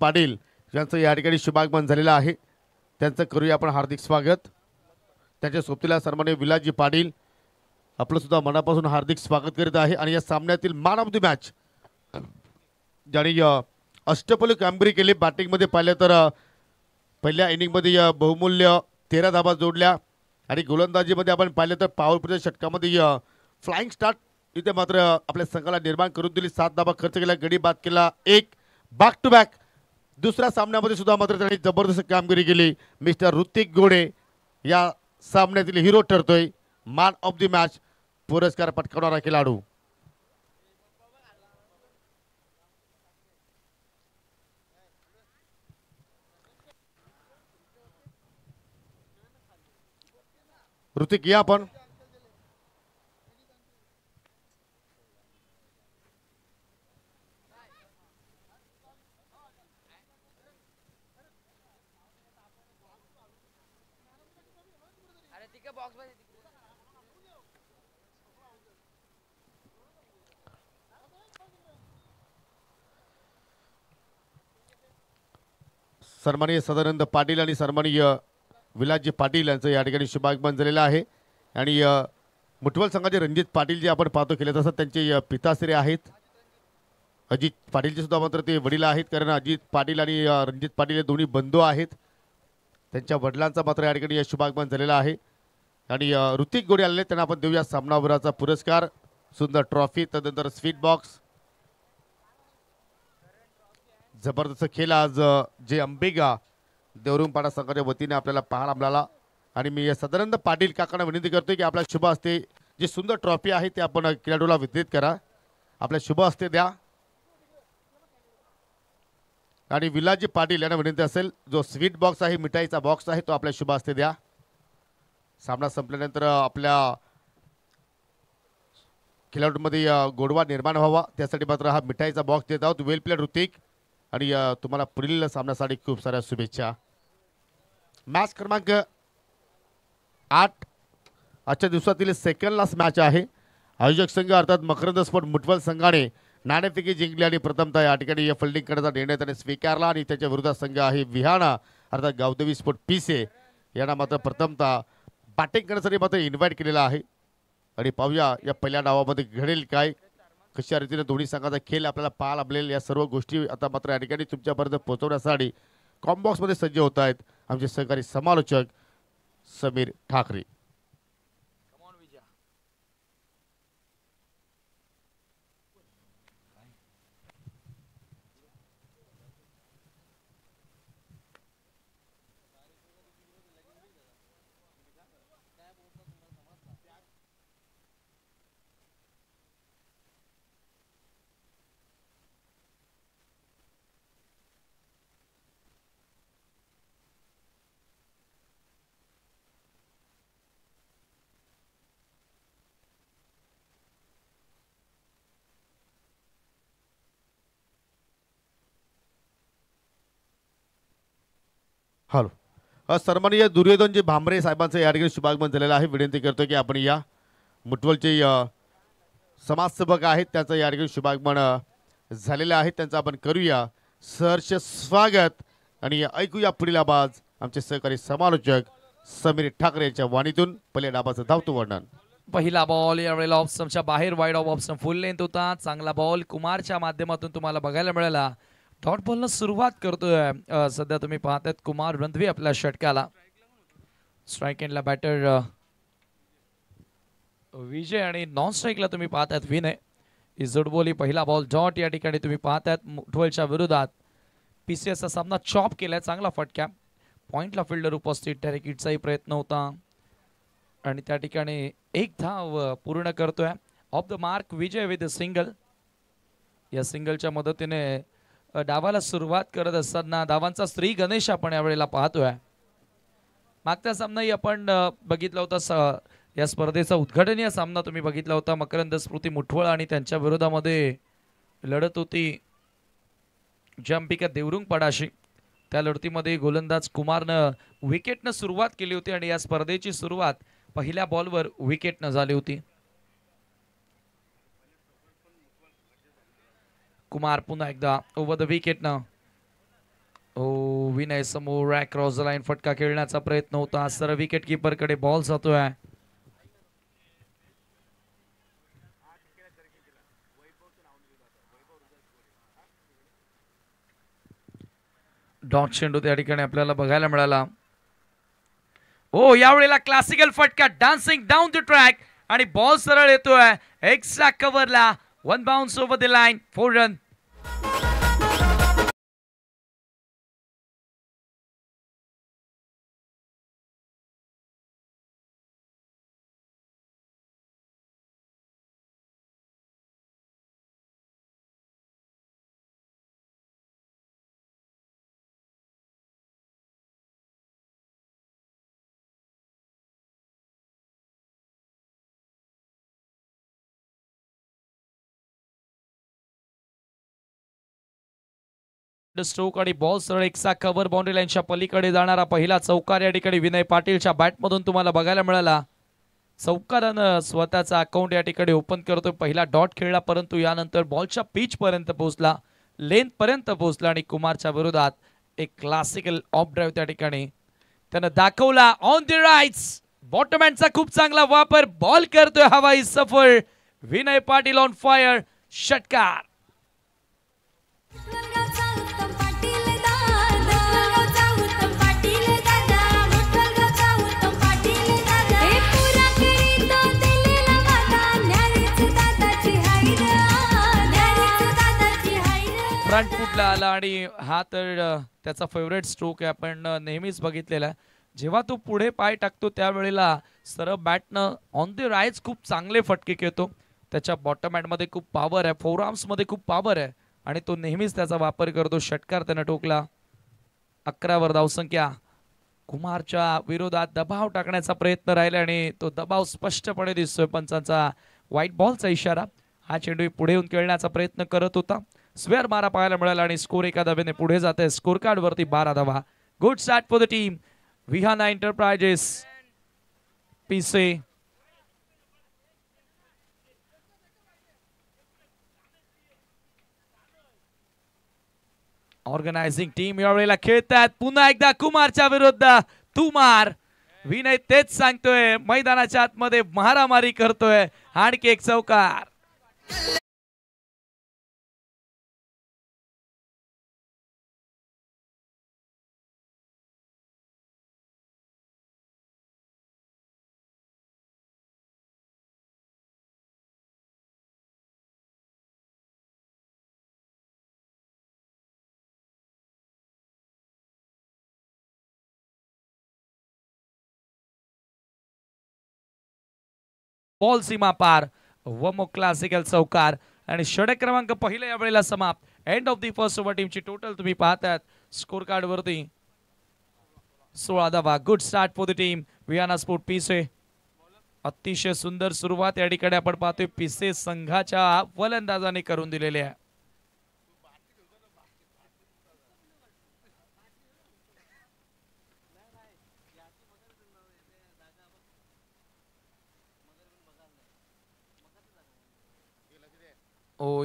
पाटील यांचं या ठिकाणी शुभागमन झालेलं आहे. त्यांचं करूया आपण हार्दिक स्वागत. त्यांच्या सोबतीला सन्माननीय विलासजी पाटील आपलं सुद्धा मनापासून हार्दिक स्वागत करीत आहे. आणि या सामन्यातील मॅन ऑफ द मॅच ज्यांनी अष्टपैलू कामगिरी केली. बॅटिंगमध्ये पाहिलं तर पहिल्या इनिंगमध्ये बहुमूल्य 13 धाबा जोडल्या आणि गोलंदाजीमध्ये आपण पाहिलं तर पॉवर षटकामध्ये फ्लाइंग स्टार्ट इथे मात्र आपल्या संघाला निर्माण करून दिली. 7 धाबा खर्च केला, गडी बाद केला, एक बॅक टू बॅक. दुसऱ्या सामन्यामध्ये सुद्धा मात्र त्यांनी जबरदस्त कामगिरी केली. मिस्टर ऋतिक घोडे या सामन्यातील हिरो ठरतोय. मॅन ऑफ द मॅच पुरस्कार पटकावणारा खेळाडू. ऋतिक या आपण. सन्माननीय सदानंद पाटील आणि सन्माननीय विलासजी पाटील यांचं या ठिकाणी शुभागमन झालेलं आहे. आणि मुठवल संघाचे रणजित पाटील जे आपण पाहतो केले तसं त्यांचे पिताश्री आहेत. अजित पाटीलचे सुद्धा मात्र ते वडील आहेत, कारण अजित पाटील आणि रणजित पाटील हे दोन्ही बंधू आहेत. त्यांच्या वडिलांचा मात्र या ठिकाणी शुभागमन झालेला आहे. आणि ऋतिक घोडे आलेले त्यांना आपण देऊया सामनावीराचा पुरस्कार, सुंदर ट्रॉफी, तदनंतर स्वीट बॉक्स. जबरदस्त खेळ आज जे अंबिगा देवरुंगपाडा संघाच्या वतीने आपल्याला पाहायला मिळाला. आणि मी सदानंद पाटील काकांना विनंती करतोय की आपल्या शुभ हस्ते जी सुंदर ट्रॉफी आहे ते आपण खेळाडूला वितरित करा. आपल्या शुभ हस्ते द्या. आणि विलासजी पाटील यांना विनंती असेल जो स्वीट बॉक्स आहे, मिठाईचा बॉक्स आहे, तो आपल्या शुभ हस्ते द्या. सामना संपल्यानंतर आपल्या खेळाडूंमध्ये गोडवा निर्माण व्हावा त्यासाठी मात्र हा मिठाईचा बॉक्स देत आहोत. वेल प्लेड ऋतिक. आणि तुम्हाला पुढील सामन्यासाठी खूप साऱ्या शुभेच्छा. मॅच क्रमांक 8 आजच्या दिवसातील सेकंड लास्ट मॅच आहे. आयोजक संघ अर्थात मकरंद स्पोर्ट मुठवल संघाने नाणेफेकी जिंकली आणि प्रथमतः या ठिकाणी फिल्डिंग करण्याचा निर्णय त्याने स्वीकारला. आणि त्याच्या विरोधात संघ आहे विहाणा अर्थात गावदेवी स्पोर्ट पिसे यांना मात्र प्रथमतः बॅटिंग करण्यासाठी मात्र इन्व्हाइट केलेला आहे. आणि पाहूया या पहिल्या डावामध्ये घडेल काय, कशा रीतीने दोन्ही संघाचा खेळ आपल्याला पाहायला मिळेल. या सर्व गोष्टी आता मात्र या ठिकाणी तुमच्यापर्यंत पोहोचवण्यासाठी कॉम्बॉक्समध्ये सज्ज होत आहेत आमचे सहकारी समालोचक समीर ठाकरे. हॅलो. सन्माननीय दुर्योधनजी भांबरे साहेबांचं या ठिकाणी शुभागमन झालेलं आहे. विनंती करतो की आपण या मुठवलचे समाजसेवक आहेत त्याचं या ठिकाणी शुभागमन झालेलं आहे, त्यांचं आपण करूया सहर्ष स्वागत. आणि ऐकूया पुढील आवाज आमचे सहकारी समालोचक समीर ठाकरे यांच्या वाणीतून. पहिल्या डाबाचं धावतो वर्णन. पहिला बॉल यावेळेला ऑफ स्टंपच्या बाहेर, वाईड ऑफ स्टंप फुल लेंथ होता. चांगला बॉल कुमारच्या माध्यमातून तुम्हाला बघायला मिळाला. डॉट बॉलनं सुरुवात करतोय सध्या तुम्ही पाहतायत कुमार रणधवी आपल्या षटकाला. स्ट्राईक एंडला बॅटर विजय आणि नॉन स्ट्राईकला तुम्ही पाहतायत विनय. इजोडबोली पहिला बॉल डॉट या ठिकाणी तुम्ही पाहतायत मुठवलच्या विरोधात. पीसीएसचा सामना चॉप केलाय, चांगला फटक्या. पॉइंटला फिल्डर उपस्थित, डायरेक्ट हिटचाही प्रयत्न होता आणि त्या ठिकाणी एक धाव पूर्ण करतोय. Of the mark Vijay with single. या सिंगलच्या मदतीने डावाला सुरुवात करत असताना धावांचा श्री गणेश आपण यावेळेला पाहतोय. मागच्या सामनाही आपण बघितला होता, या स्पर्धेचा उद्घाटनीय सामना तुम्ही बघितला होता. मकरंद स्मृती मुठवळ आणि त्यांच्या विरोधामध्ये लढत होती जंपिका देवरुंगपाडाशी. त्या लढतीमध्ये गोलंदाज कुमारनं विकेटनं सुरुवात केली होती आणि या स्पर्धेची सुरुवात पहिल्या बॉलवर विकेटनं झाली होती. कुमार पुन्हा एकदा ओव्हर द विकेट ना विनय समोर क्रॉस लाईन फटका खेळण्याचा प्रयत्न होता. सर विकेट किपर कडे बॉल जातोय. डॉट चेंडू त्या ठिकाणी आपल्याला बघायला मिळाला. यावेळेला क्लासिकल फटका डान्सिंग डाऊन द ट्रॅक आणि बॉल सरळ येतोय एक्स्ट्रा कव्हरला. 1 bounce over the line, 4 run. Stroke आणि बॉल सरळ एक्सा कव्हर बाउंड्री लाईनच्या पलीकडे जाणारा पहिला चौकार या ठिकाणी विनय पाटीलच्या बॅटमधून तुम्हाला बघायला मिळाला. चौकारानं स्वतःचा अकाउंट या ठिकाणी ओपन करतोय. पहिला डॉट खेळला परंतु यानंतर बॉलच्या पिच पर्यंत पोहोचला, लेंथ पर्यंत पोहोचला आणि कुमारच्या विरोधात एक क्लासिकल ऑफ ड्राईव्ह त्या ठिकाणी त्यानं दाखवला. ऑन द राईट्स बॉटमॅनचा खूप चांगला वापर, बॉल करतोय हवाई सफर. विनय पाटील ऑन फायर, षटकार. फ्रंट फुटला आला आणि हा तर त्याचा फेवरेट स्ट्रोक आहे. आपण नेहमीच बघितलेला आहे, जेव्हा तो पुढे पाय टाकतो त्यावेळेला सरळ बॅटनं ऑन द राईट्स खूप चांगले फटके खेळतो. त्याच्या बॉटम हँडमध्ये खूप पॉवर आहे, फोर आर्म्समध्ये खूप पॉवर आहे आणि तो नेहमीच त्याचा वापर करतो. षटकार त्यानं ठोकला. 11 वर धावसंख्या. कुमारच्या विरोधात दबाव टाकण्याचा प्रयत्न राहिला आणि तो दबाव स्पष्टपणे दिसतोय. पंचांचा व्हाईट बॉलचा इशारा. हा चेंडू पुढे येऊन खेळण्याचा प्रयत्न करत होता. स्वेअर मारा पाहायला मिळाला आणि स्कोर एका धावेने पुढे जाते. स्कोर कार्ड वरती 12 धावा. Good start for the team Vihana enterprises Pise. Organising team यावेळेला खेळतात पुन्हा एकदा कुमारच्या विरुद्ध. तू मार. विनय तेच सांगतोय, मैदानाच्या आतमध्ये मारामारी करतोय. आणखी एक चौकार. बॉल सीमा पार. वमो क्लासिकल चौकार आणि षटक क्रमांक पहिला या वेळेला समाप्त. End of the first over. टीमची टोटल तुम्ही पाहतात स्कोर कार्ड वरती 16 धावा. Good start for the team Vihana sport Pise. अतिशय सुंदर सुरुवात या ठिकाणी आपण पाहतोय पिसे संघाच्या फलंदाजाने करून दिलेली आहे.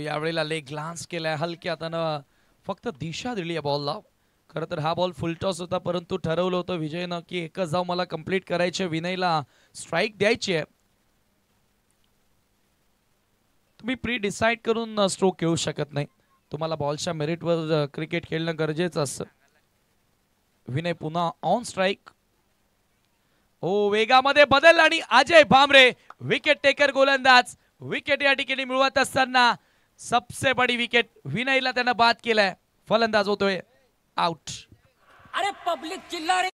यावेळेला लेग ग्लान्स केलाय हलक्या त्यानं, फक्त दिशा दिली आहे बॉलला. खरं तर हा बॉल फुलटॉस होता परंतु ठरवलं होतं विजयनं की एकच धाव मला कंप्लीट करायचे, विनयला स्ट्राईक द्यायची आहे. तुम्ही प्री डिसाइड करून स्ट्रोक खेळू शकत नाही, तुम्हाला बॉलच्या मेरिटवर क्रिकेट खेळणं गरजेचं असतं. विनय पुन्हा ऑन स्ट्राईक. वेगामध्ये बदल आणि अजय भामरे विकेट टेकर गोलंदाज. विकेट या ठिकाणी मिळवत असताना सबसे बडी विकेट विनयला त्यानं बाद केलाय. फलंदाज होतोय आउट. अरे पब्लिक चिल्ला रही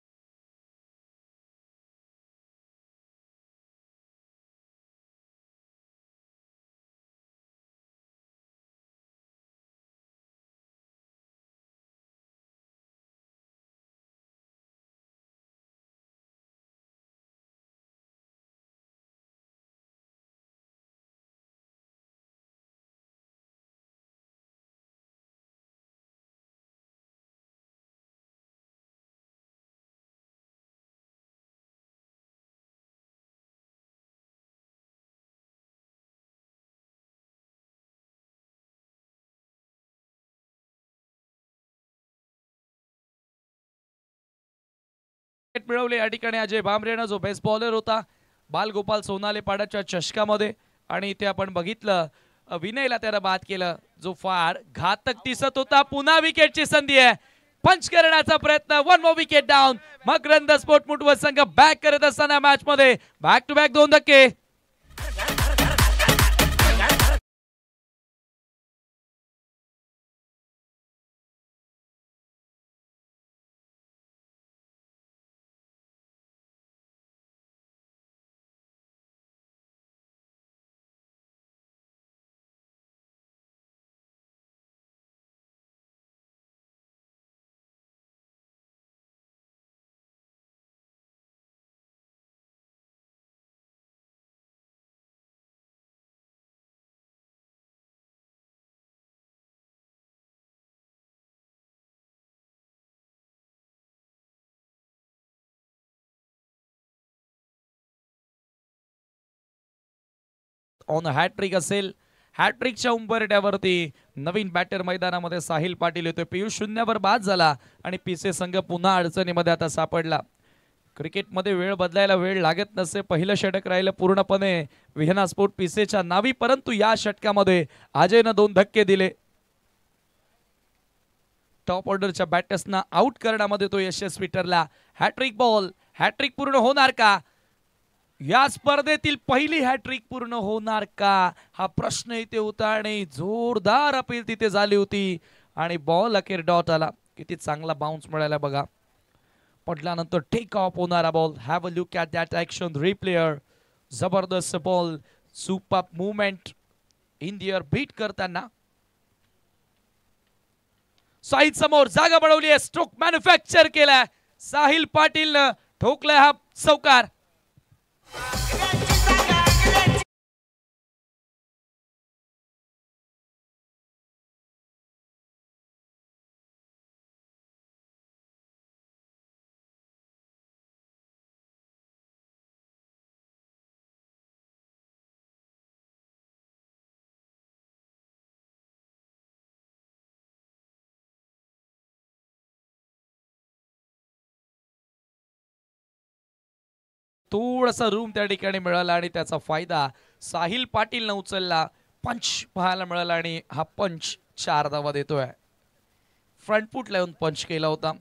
मिळवले या ठिकाणी अजय भांबरेनं, जो बेस्ट बॉलर होता बालगोपाल सोनाले पाड्याच्या चषकामध्ये. आणि इथे आपण बघितलं विनयला त्यानं बाद केलं, जो फार घातक दिसत होता. पुन्हा विकेटची संधी आहे, पंच करण्याचा प्रयत्न. One more wicket down. Makarand sport Muthwat संघ बॅक करत असताना मॅच मध्ये बॅक टू बॅक 2 धक्के. ऑन हॅट्रिक असेल. हॅट्रिकच्या उंबरठ्यावरती नवीन बॅटर मैदानामध्ये साहिल पाटील येतोय. पियुष शून्यावर बाद झाला आणि पीसे संघ पुन्हा अडचणीमध्ये आता सापडला. क्रिकेटमध्ये वेळ बदलायला वेळ लागत नसे. पहिलं षटक राहिलं पूर्णपणे विहना स्पोर्ट पीसेच्या नावी, परंतु या षटकामध्ये अजयनं 2 धक्के दिले. टॉप ऑर्डरच्या बॅटर्सना आउट करण्यामध्ये तो यशस्वी ठरला. हॅट्रिक बॉल, हॅट्रिक पूर्ण होणार का? या स्पर्धेतील पहिली हॅट्रिक पूर्ण होणार का, हा प्रश्न इथे होता. आणि जोरदार अपील तिथे झाली होती आणि बॉल अखेर डॉट आला. किती चांगला बाउन्स मिळाला बघा. पडल्यानंतर टेक ऑफ होणारा ball. Have a look at that action replay. जबरदस्त ball, super movement in the air beat करताना. साहिल समोर जागा बनवली आहे, स्ट्रोक मॅन्युफॅक्चर केलाय. साहिल पाटीलनं ठोकलाय हा चौकार. थोडासा रूम त्या ठिकाणी मिळाला आणि त्याचा फायदा साहिल पाटीलनं उचलला. पंच पाहायला मिळाला आणि हा पंच 4 धावा देतोय. फ्रंट फूट लावून पंच केला होता.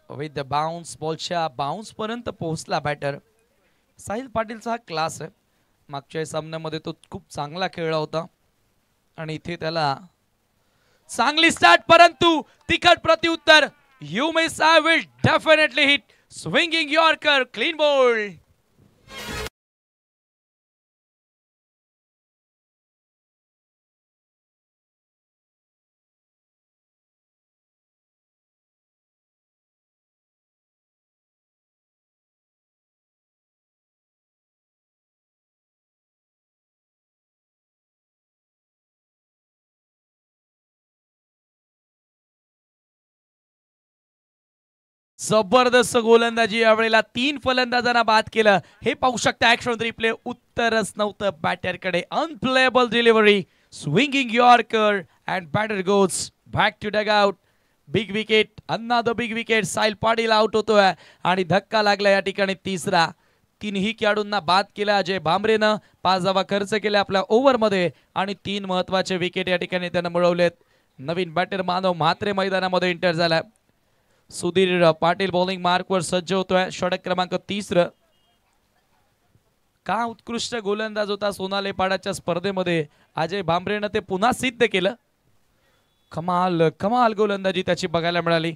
विथ द बाउन्स, बॉलच्या बाउन्स पर्यंत पोहोचला बॅटर. साहिल पाटीलचा हा क्लास आहे. मागच्या सामन्यामध्ये तो खूप चांगला खेळला होता आणि इथे त्याला चांगली स्टार्ट, परंतु तिखट प्रत्युत्तर. You miss, I will definitely hit. Swinging Yorker, clean ball. जबरदस्त गोलंदाजी यावेळेला. 3 फलंदाजांना बाद केलं. हे पाहू शकता ऍक्शन रिप्ले. उत्तरच नव्हतं बॅटरकडे. Unplayable delivery. Swinging yorker and batter goes back to dugout. Big wicket, another big wicket. Sahil Patil out होतोय आणि धक्का लागला या ठिकाणी तिसरा. 3ही खेळाडूंना बाद केला अजय भांबरेनं. 5 धावा खर्च केल्या आपल्या ओव्हरमध्ये आणि 3 महत्वाचे विकेट या ठिकाणी त्यानं मिळवलेत. नवीन बॅटर मानव म्हात्रे मैदानामध्ये एंटर झालाय. सुधीर पाटील बॉलिंग मार्कवर सज्ज होतोय. षटक क्रमांक 3. का उत्कृष्ट गोलंदाज होता सोनाले पाड्याच्या स्पर्धेमध्ये अजय भांबरेनं ते पुन्हा सिद्ध केलं. कमाल कमाल गोलंदाजी त्याची बघायला मिळाली.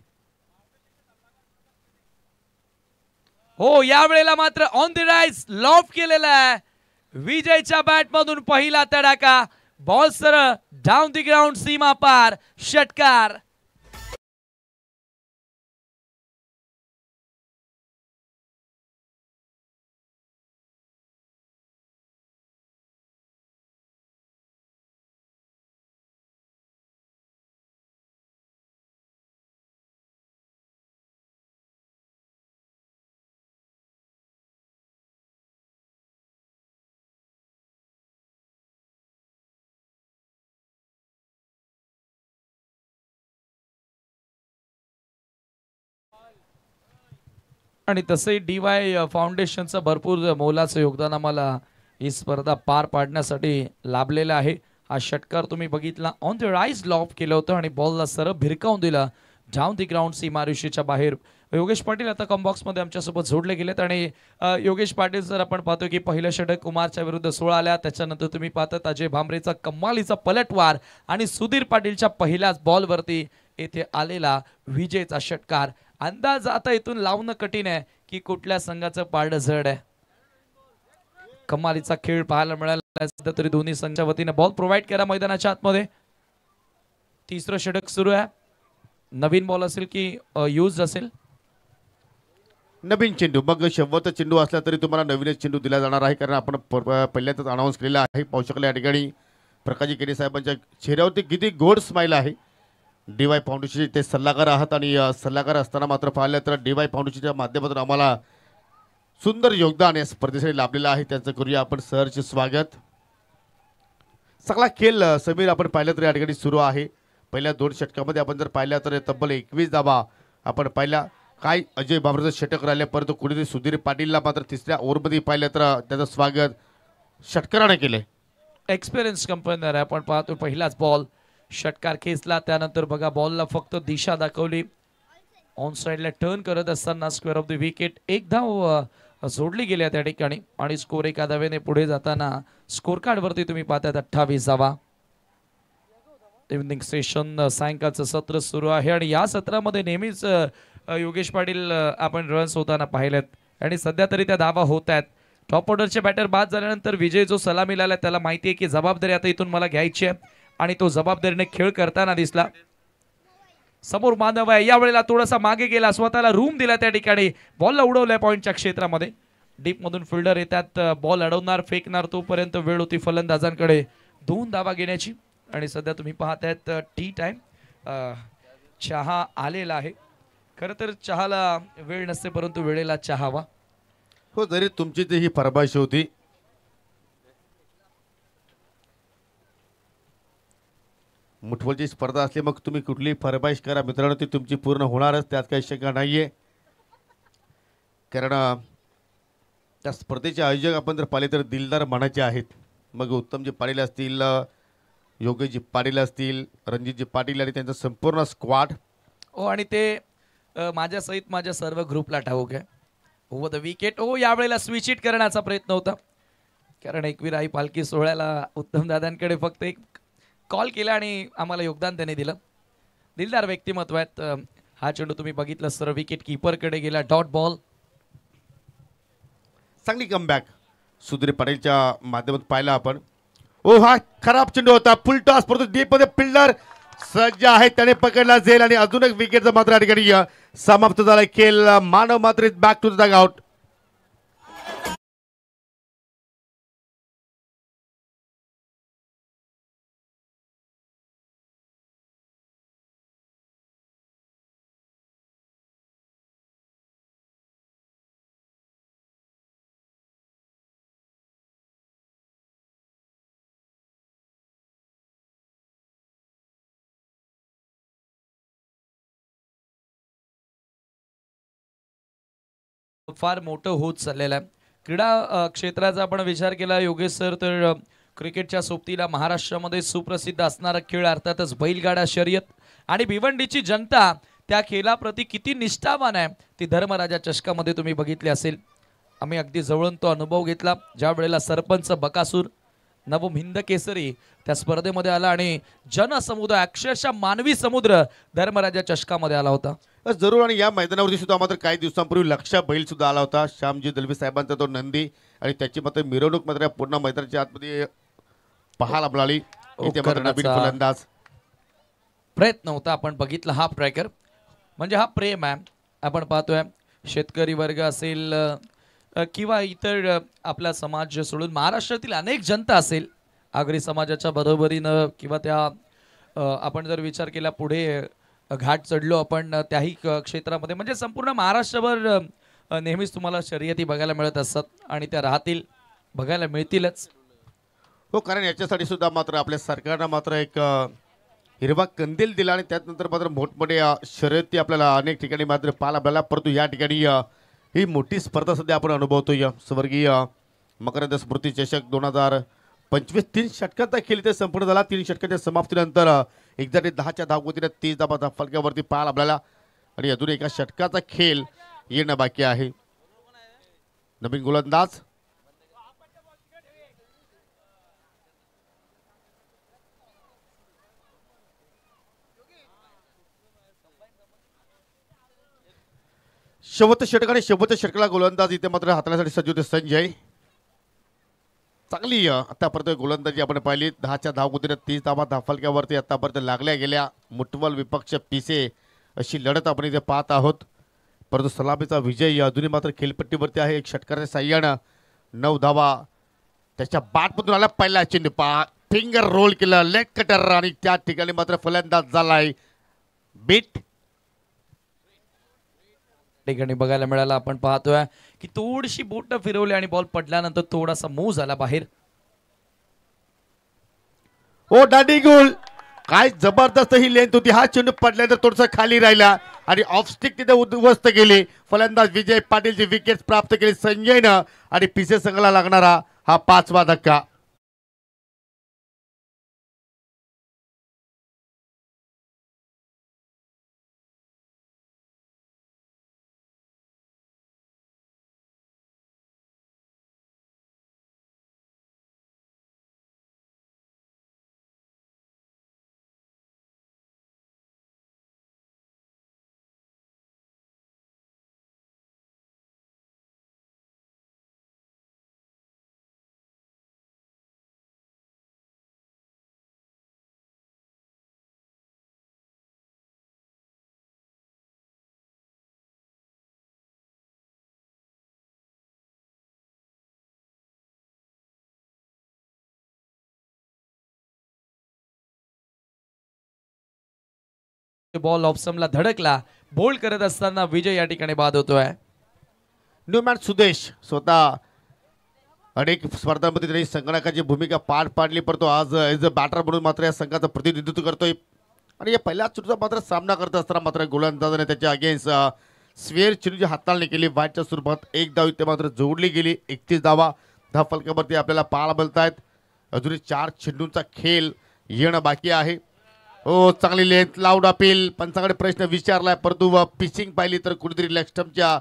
हो, यावेळेला मात्र ऑन द राईज लॉफ केलेला आहे. विजयच्या बॅट मधून पहिला तडाखा. बॉल सरळ डाऊन द ग्राउंड, सीमा पार, षटकार. आणि तसंही DY फाउंडेशनचं भरपूर मोलाचं योगदान आम्हाला ही स्पर्धा पार पाडण्यासाठी लाभलेलं आहे. हा षटकार तुम्ही बघितला ऑन द राईज लॉफ केलं होतं आणि बॉलला सरळ भिरकावून दिला डाऊन दी ग्राउंड सीमारेषेच्या बाहेर. योगेश पाटील आता कॉम्बॉक्समध्ये आमच्यासोबत जोडले गेलेत आणि योगेश पाटील जर आपण पाहतो की पहिलं षटक कुमारच्या विरुद्ध 16 आल्या, त्याच्यानंतर तुम्ही पाहतात अजय भांबरेचा कमालीचा पलटवार आणि सुधीर पाटीलच्या पहिल्याच बॉलवरती येथे आलेला विजेचा षटकार. अंदाज आता इथून लावणं कठीण आहे की कुठल्या संघाचं पारडं जड आहे. कमालीचा खेळ पाहायला मिळाला सध्या तरी दोन्ही संघाच्या वतीने. बॉल प्रोव्हाइड करा मैदानाच्या आतमध्ये. तिसरं षटक सुरू आहे. नवीन बॉल असेल की यूज असेल? नवीन चेंडू. मग शेवटचा चेंडू असला तरी तुम्हाला नवीनच चेंडू दिला जाणार आहे, कारण आपण पहिल्यांदाच अनाऊन्स केलेला आहे. पाहू शकले या ठिकाणी प्रकाशजी केने साहेबांच्या चेहऱ्यावरती किती गोड स्माईल आहे. DY फाउंडेशनचे ते सल्लागार आहात आणि सल्लागार असताना मात्र पाहिलं तर DY फाउंडेशनच्या माध्यमातून आम्हाला सुंदर योगदान या स्पर्धेसाठी लाभलेलं आहे. त्यांचं करूया आपण सहर्ष स्वागत. सगळा खेळ समीर आपण पाहिलं तर या ठिकाणी सुरू आहे. पहिल्या 2 षटकामध्ये आपण जर पाहिलं तर तब्बल 21 धावा आपण पाहिल्या. काय अजय भांबरेचं षटक राहिले, परंतु कुणीतरी सुधीर पाटीलला मात्र तिसऱ्या ओव्हरमध्ये पाहिलं तर त्याचं स्वागत षटकाराने केले. एक्सपिरियन्स कंपनीर आहे. आपण पाहतो पहिलाच बॉल षटकार खेचला, त्यानंतर बघा बॉलला फक्त दिशा दाखवली. ऑन साइडला टर्न करत असताना स्क्वेअर ऑफ द विकेट एक धाव जोडली गेली त्या ठिकाणी आणि स्कोर एका धावेने पुढे जाताना स्कोर कार्ड वरती तुम्ही पाहताय 28 धावा. इव्हनिंग सेशन सायंकाळचं सत्र सुरू आहे आणि या सत्रामध्ये नेहमीच योगेश पाटील आपण रन्स होताना पाहिलेत आणि सध्या तरी त्या धावा होत आहेत. टॉप ऑर्डरचे बॅटर बाद झाल्यानंतर विजय जो सलामी मिळाला त्याला माहिती आहे की जबाबदारी आता इथून मला घ्यायची आहे आणि तो जबाबदारीने खेळ करताना दिसला. समोर मानव आहे, यावेळेला थोडासा मागे गेला, स्वतःला रूम दिला त्या ठिकाणी. बॉलला उडवलाय पॉइंटच्या क्षेत्रामध्ये. डीप मधून फिल्डर येतात, बॉल अडवणार फेकणार, तोपर्यंत वेळ होती फलंदाजांकडे 2 धावा घेण्याची. आणि सध्या तुम्ही पाहतायत टी टाइम. चहा आलेला आहे. खरं तर चहाला वेळ नसते, परंतु वेळेला चहावा. हो, जरी तुमची ती ही फरमाईश होती. मुठवलची स्पर्धा असली मग तुम्ही कुठलीही फरमाईश करा मित्रांनो, ती तुमची पूर्ण होणारच, त्यात काही शंका नाहीये. कारण त्या स्पर्धेचे आयोजक आपण जर पाहिले तर दिलदार मानाचे आहेत. मग उत्तमजी पाटील असतील, योगेशजी पाटील असतील, रणजितजी पाटील आणि त्यांचा संपूर्ण स्क्वॉड. हो, आणि ते माझ्या सहित माझ्या सर्व ग्रुपला ठाऊक आहे. Over the wicket. ओ, यावेळेला स्विच इट करण्याचा प्रयत्न होता, कारण एकविराई पालखी सोहळ्याला उत्तम दादांकडे फक्त एक कॉल केला आणि आम्हाला योगदान त्याने दिलं. दिलदार व्यक्तिमत्व आहेत. हा चेंडू तुम्ही बघितलं सर विकेट कीपरकडे गेला. Dot ball. चांगली कमबॅक सुधीर पाटीलच्या माध्यमातून पाहिला आपण. ओ, हा खराब चेंडू होता. फुल टॉस, परंतु डीप मध्ये फिल्डर सज्ज आहे, त्याने पकडला जाईल आणि अजून एक विकेटचा मात्र या ठिकाणी समाप्त झाला खेळ. मानव मात्र बॅक टू द डगआउट. फार मोठं होत चाललेलं आहे. क्रीडा क्षेत्राचा आपण विचार केला योगेश सर, तर क्रिकेटच्या सोबतीला महाराष्ट्रामध्ये सुप्रसिद्ध असणारा खेळ अर्थातच बैलगाडा शर्यत आणि भिवंडीची जनता त्या खेळाप्रती किती निष्ठावान आहे ती धर्मराजा चषकामध्ये तुम्ही बघितले असेल. आम्ही अगदी जवळून तो अनुभव घेतला ज्या वेळेला सरपंच बकासूर नवम हिंद केसरी त्या स्पर्धेमध्ये आला आणि जनसमुदाय अक्षरशः मानवी समुद्र धर्मराजा चषकामध्ये आला होता. जरूर. आणि या मैदानावरती सुद्धा मात्र काही दिवसांपूर्वी लक्षा बैल सुद्धा आला होता. श्यामजी दलवी साहेबांचा तो नंदी आणि त्याची मात्र मिरवणूक मात्र पूर्ण मैदानाच्या आतमध्ये पाहायला मिळाली. इथे मात्र नवीन फलंदाज प्रयत्न होता. आपण बघितला हाफ ट्रॅकर म्हणजे हा प्रेम आहे. आपण पाहतोय शेतकरी वर्ग असेल किंवा इतर आपला समाज सोडून महाराष्ट्रातील अनेक जनता असेल आगरी समाजाच्या बरोबरीनं किंवा त्या आपण जर विचार केला पुढे घाट चढलो आपण त्याही क्षेत्रामध्ये म्हणजे संपूर्ण महाराष्ट्रभर नेहमीच तुम्हाला शर्यती बघायला मिळत असतात आणि त्या राहतील, बघायला मिळतीलच. हो, कारण याच्यासाठी सुद्धा मात्र आपल्या सरकारनं मात्र एक हिरवा कंदील दिला आणि त्यानंतर मात्र मोठमोठे शर्यती आपल्याला अनेक ठिकाणी मात्र पाहायला मिळाला. परंतु या ठिकाणी ही मोठी स्पर्धा सध्या आपण अनुभवतोय. स्वर्गीय मकरंद स्मृती चषक 2025 3 षटकांचा खेळ इथे संपूर्ण झाला. 3 षटकांच्या समाप्तीनंतर एक्झॅक्टली 10च्या धावगतीने 30 धावा फलकावरती पाहायला आपल्याला आणि अजून एका षटकाचा खेळ येणं बाकी आहे. नवीन गोलंदाज शेवटचं षटक आणि शेवटच्या षटकाला गोलंदाज इथे मात्र हाताळण्यासाठी सज्ज होते संजय. चांगली आतापर्यंत गोलंदाजी आपण पाहिली. 10च्या धावगतीने 30 धावा धाफलक्यावरती आतापर्यंत लागल्या गेल्या. मुठवल विपक्ष पिसे अशी लढत आपण इथे पाहत आहोत. परंतु सलामीचा विजय अजूनही मात्र खेळपट्टीवरती आहे. एक षटकाच्या साह्यानं 9 धावा त्याच्या बॅटमधून आला. पहिला चेंडू फिंगर रोल केलं लेग कटर आणि त्या ठिकाणी मात्र फलंदाज झालाय बीट. ठिकाणी बघायला मिळाला. आपण पाहतोय की थोडीशी बोट फिरवली आणि बॉल पडल्यानंतर थोडासा मूव झाला बाहेर. ओ डाडी गोल काय जबरदस्त ही लेंथ होती. हा चेंडू पडल्यानंतर थोडस खाली राहिला आणि ऑफस्टिक तिथे उद्ध्वस्त गेली. फलंदाज विजय पाटीलची विकेट प्राप्त केली संजयनं आणि पिसे संघाला लागणारा हा 5वा धक्का. बॉल ऑफसमला धडकला. बोल्ड करत असताना विजय या ठिकाणी बाद होतोय. न्यूमॅन सुदेश स्वतः अनेक स्पर्धांमध्ये त्यांनी संगणकाची भूमिका पार पाडली. परंतु आज एज अ बॅटर म्हणून मात्र या संघाचं प्रतिनिधित्व करतोय आणि या पहिल्या चेंडूचा मात्र सामना करत असताना मात्र गोलंदाजाने त्याच्या अगेन्स्ट स्वेअर चेंडूची हाताळणी केली. वाईटच्या स्वरूपात एक धाव इथे मात्र जोडली गेली. 31 धावा धावफलकावरती आपल्याला पाहायला मिळत आहेत. अजूनही 4 चेंडूंचा खेळ येणं बाकी आहे. हो चांगली लेंथ लाऊड अपील. पंचाकडे प्रश्न विचारलाय परंतु पिचिंग पाहिली तर कुठेतरी लेग स्टंपच्या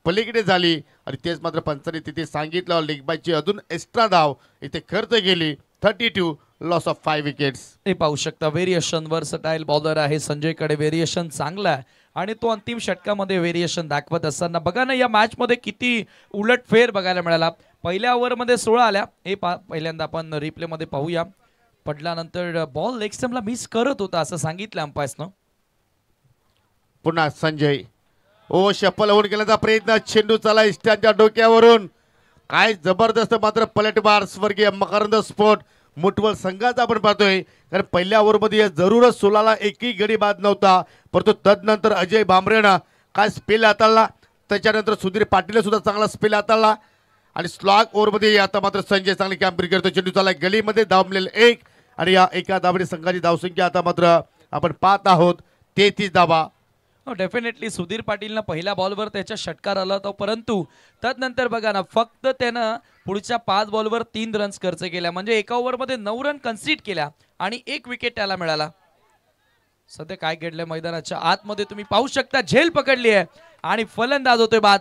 पलीकडे झाली आणि तेच मात्र पंचाने तिथे सांगितलं. लेग बायची अजून एक्स्ट्रा धाव इथे खर्च गेली. 32 लॉस ऑफ 5 विकेट्स. हे पाहू शकता व्हेरिएशन वर्सटाईल बॉलर आहे. संजयकडे व्हेरिएशन चांगला आहे आणि तो अंतिम षटकामध्ये व्हेरिएशन दाखवत असताना बघा ना या मॅच मध्ये किती उलटफेर बघायला मिळाला. पहिल्या ओव्हरमध्ये 16 आल्या. हे पहिल्यांदा आपण रिप्ले मध्ये पाहूया. पडल्यानंतर बॉल लेग स्टंपला मिस करत होता असं सांगितलं अंपायर्सनं. पुन्हा संजय ओ शफल होऊन गेल्याचा प्रयत्न. चेंडू चाला इष्टांच्या डोक्यावरून. काय जबरदस्त मात्र पलटवार स्वर्गीय मकरंद स्पोर्ट मुठवल संघाचा आपण पाहतोय. कारण पहिल्या ओव्हरमध्ये जरूरच 16ला एकही गडी बाद नव्हता. परंतु तदनंतर अजय भांबरेनं काय स्पेल हाताळला. त्याच्यानंतर सुधीर पाटील सुद्धा चांगला स्पेल हाताळला आणि स्लॉग ओव्हरमध्ये आता मात्र संजय चांगली कामगिरी करतो. चेंडू चाला गलीमध्ये धाव मिळेल 1 आणि या एका धावडी संघाची धावसंख्या आता मात्र आपण पाहत आहोत 33 धावा. डेफिनेटली सुधीर पाटीलनं पहिल्या बॉलवर त्याच्या षटकार आला होता. परंतु त्यानंतर बघा ना फक्त त्यानं पुढच्या 5 बॉलवर 3 रन्स खर्च केल्या. म्हणजे एका ओव्हरमध्ये 9 रन कन्सीड केल्या आणि 1 विकेट त्याला मिळाला. सध्या काय घडलंय मैदानाच्या आतमध्ये तुम्ही पाहू शकता. झेल पकडली आहे आणि फलंदाज होतोय बाद.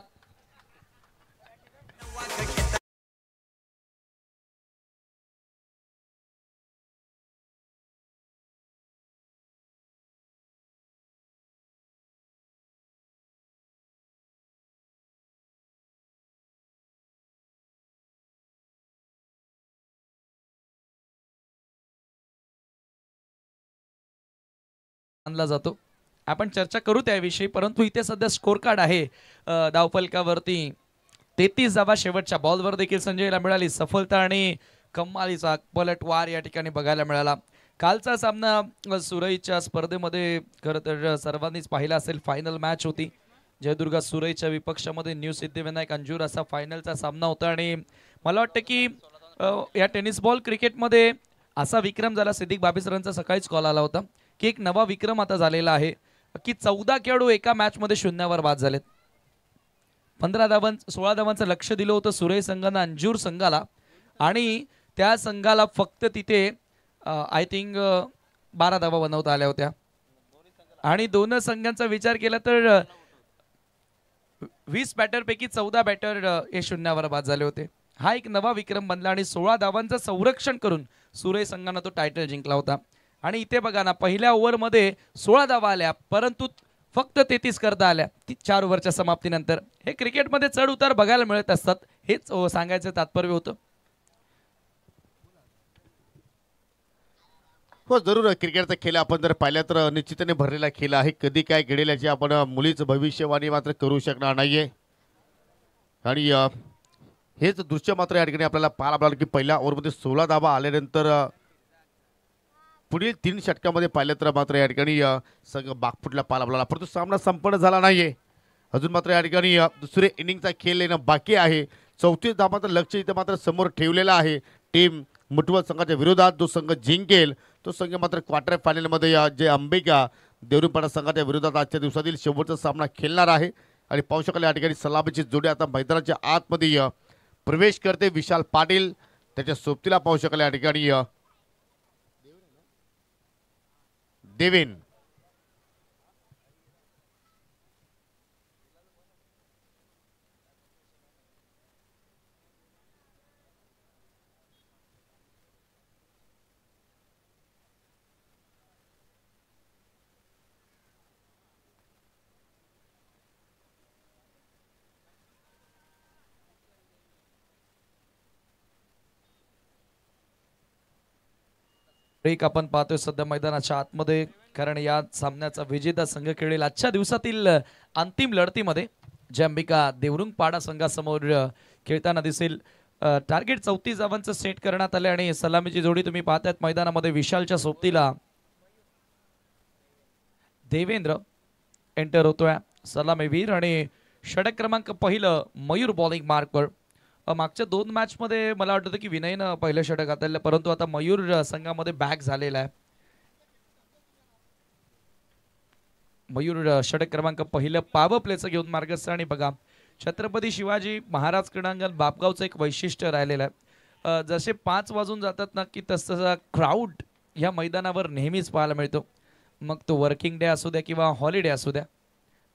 आणला जातो. आपण चर्चा करू त्याविषयी. परंतु इथे सध्या स्कोर कार्ड आहे धावफलकावरती 33 धावा शेवटच्या बॉलवर देखील संजयला मिळाली. सफलता आणि कमालीचा पलटवार या ठिकाणी बघायला मिळाला. कालचा सामना सुरईच्या स्पर्धेमध्ये खरं तर सर्वांनीच पाहिला असेल. फायनल मॅच होती. जयदुर्गा सुरईच्या विपक्षामध्ये न्यू सिद्धिविनायक अंजूर असा फायनलचा सामना होता आणि मला वाटतं की या टेनिस बॉल क्रिकेटमध्ये असा विक्रम झाला. सिद्दीक बाबीसरांचा सकाळीच कॉल आला होता की एक नवा विक्रम आता झालेला आहे की 14 खेळाडू एका मॅच मध्ये 0वर बाद झालेत. 15 धावां 16 धावांचं लक्ष दिलं होतं सुरेश संघानं अंजूर संघाला आणि त्या संघाला फक्त तिथे आय थिंक 12 धावा बनवता आल्या होत्या आणि दोन संघांचा विचार केला तर 20 बॅटरपैकी 14 बॅटर हे शून्यावर बाद झाले होते. हा एक नवा विक्रम बनला आणि 16 धावांचं संरक्षण करून सुरेश संघानं तो टायटल जिंकला होता. आणि इथे बघा ना, पहिल्या ओव्हरमध्ये 16 धावा आल्या परंतु फक्त 33 करता आल्या 4 ओव्हरच्या समाप्तीनंतर. हे क्रिकेटमध्ये चढ उतार बघायला मिळत असतात, हेच सांगायचं तात्पर्य होतं. हो जरूर, क्रिकेटचा खेळ आपण जर पाहिला तर निश्चितने भरलेला खेळ आहे. कधी काय घडेल याची आपण मुलीच भविष्यवाणी मात्र करू शकणार नाहीये. आणि हेच दृश्य मात्र या ठिकाणी आपल्याला पाहायला मिळालं की पहिल्या ओव्हरमध्ये 16 धावा आल्यानंतर पुढील 3 षटकामध्ये पाहिलं तर मात्र या ठिकाणी संघ बागफुटला पाहायला मिळाला. परंतु सामना संपन्न झाला नाहीये. अजून मात्र या ठिकाणी दुसरे इनिंगचा खेळ येणं बाकी आहे. 34 धावांचं लक्ष इथं मात्र समोर ठेवलेलं आहे. टीम मुठवल संघाच्या विरोधात जो संघ जिंकेल तो संघ मात्र क्वार्टर फायनलमध्ये जे अंबिका देवरुखपाडा संघाच्या विरोधात आजच्या दिवसातील शेवटचा सामना खेळणार आहे. आणि पाहू शकाल या ठिकाणी सलामीची जोडी आता मैदानाच्या आतमध्ये प्रवेश करते. विशाल पाटील त्याच्या सोबतीला पाहू शकाल या ठिकाणी देवेन. ब्रेक आपण पाहतोय सध्या मैदानाच्या आतमध्ये, कारण या सामन्याचा विजेता संघ खेळेल आजच्या दिवसातील अंतिम लढतीमध्ये जे अंबिका देवरुखपाडा संघासमोर खेळताना दिसेल. टार्गेट 34 धावांचं सेट करण्यात आले आणि सलामीची जोडी तुम्ही पाहतायत मैदानामध्ये. विशालच्या सोबतीला देवेंद्र एंटर होतोय सलामीवीर आणि षटक क्रमांक पहिलं मयूर बॉलिंग मार्कवर. मागच्या 2 मॅचमध्ये मला वाटतं की विनयनं पहिलं षटक हाताळलं, परंतु आता मयूर संघामध्ये बॅक झालेला आहे. मयूर षटक क्रमांक पहिलं पावर प्लेचं घेऊन मार्गस्थ. आणि बघा छत्रपती शिवाजी महाराज क्रीडांगण बापगावचं एक वैशिष्ट्य राहिलेलं आहे. जसे 5 वाजून जातात ना की तसं क्राऊड या मैदानावर नेहमीच पाहायला मिळतो. मग तो वर्किंग डे असू द्या किंवा हॉलिडे असू द्या.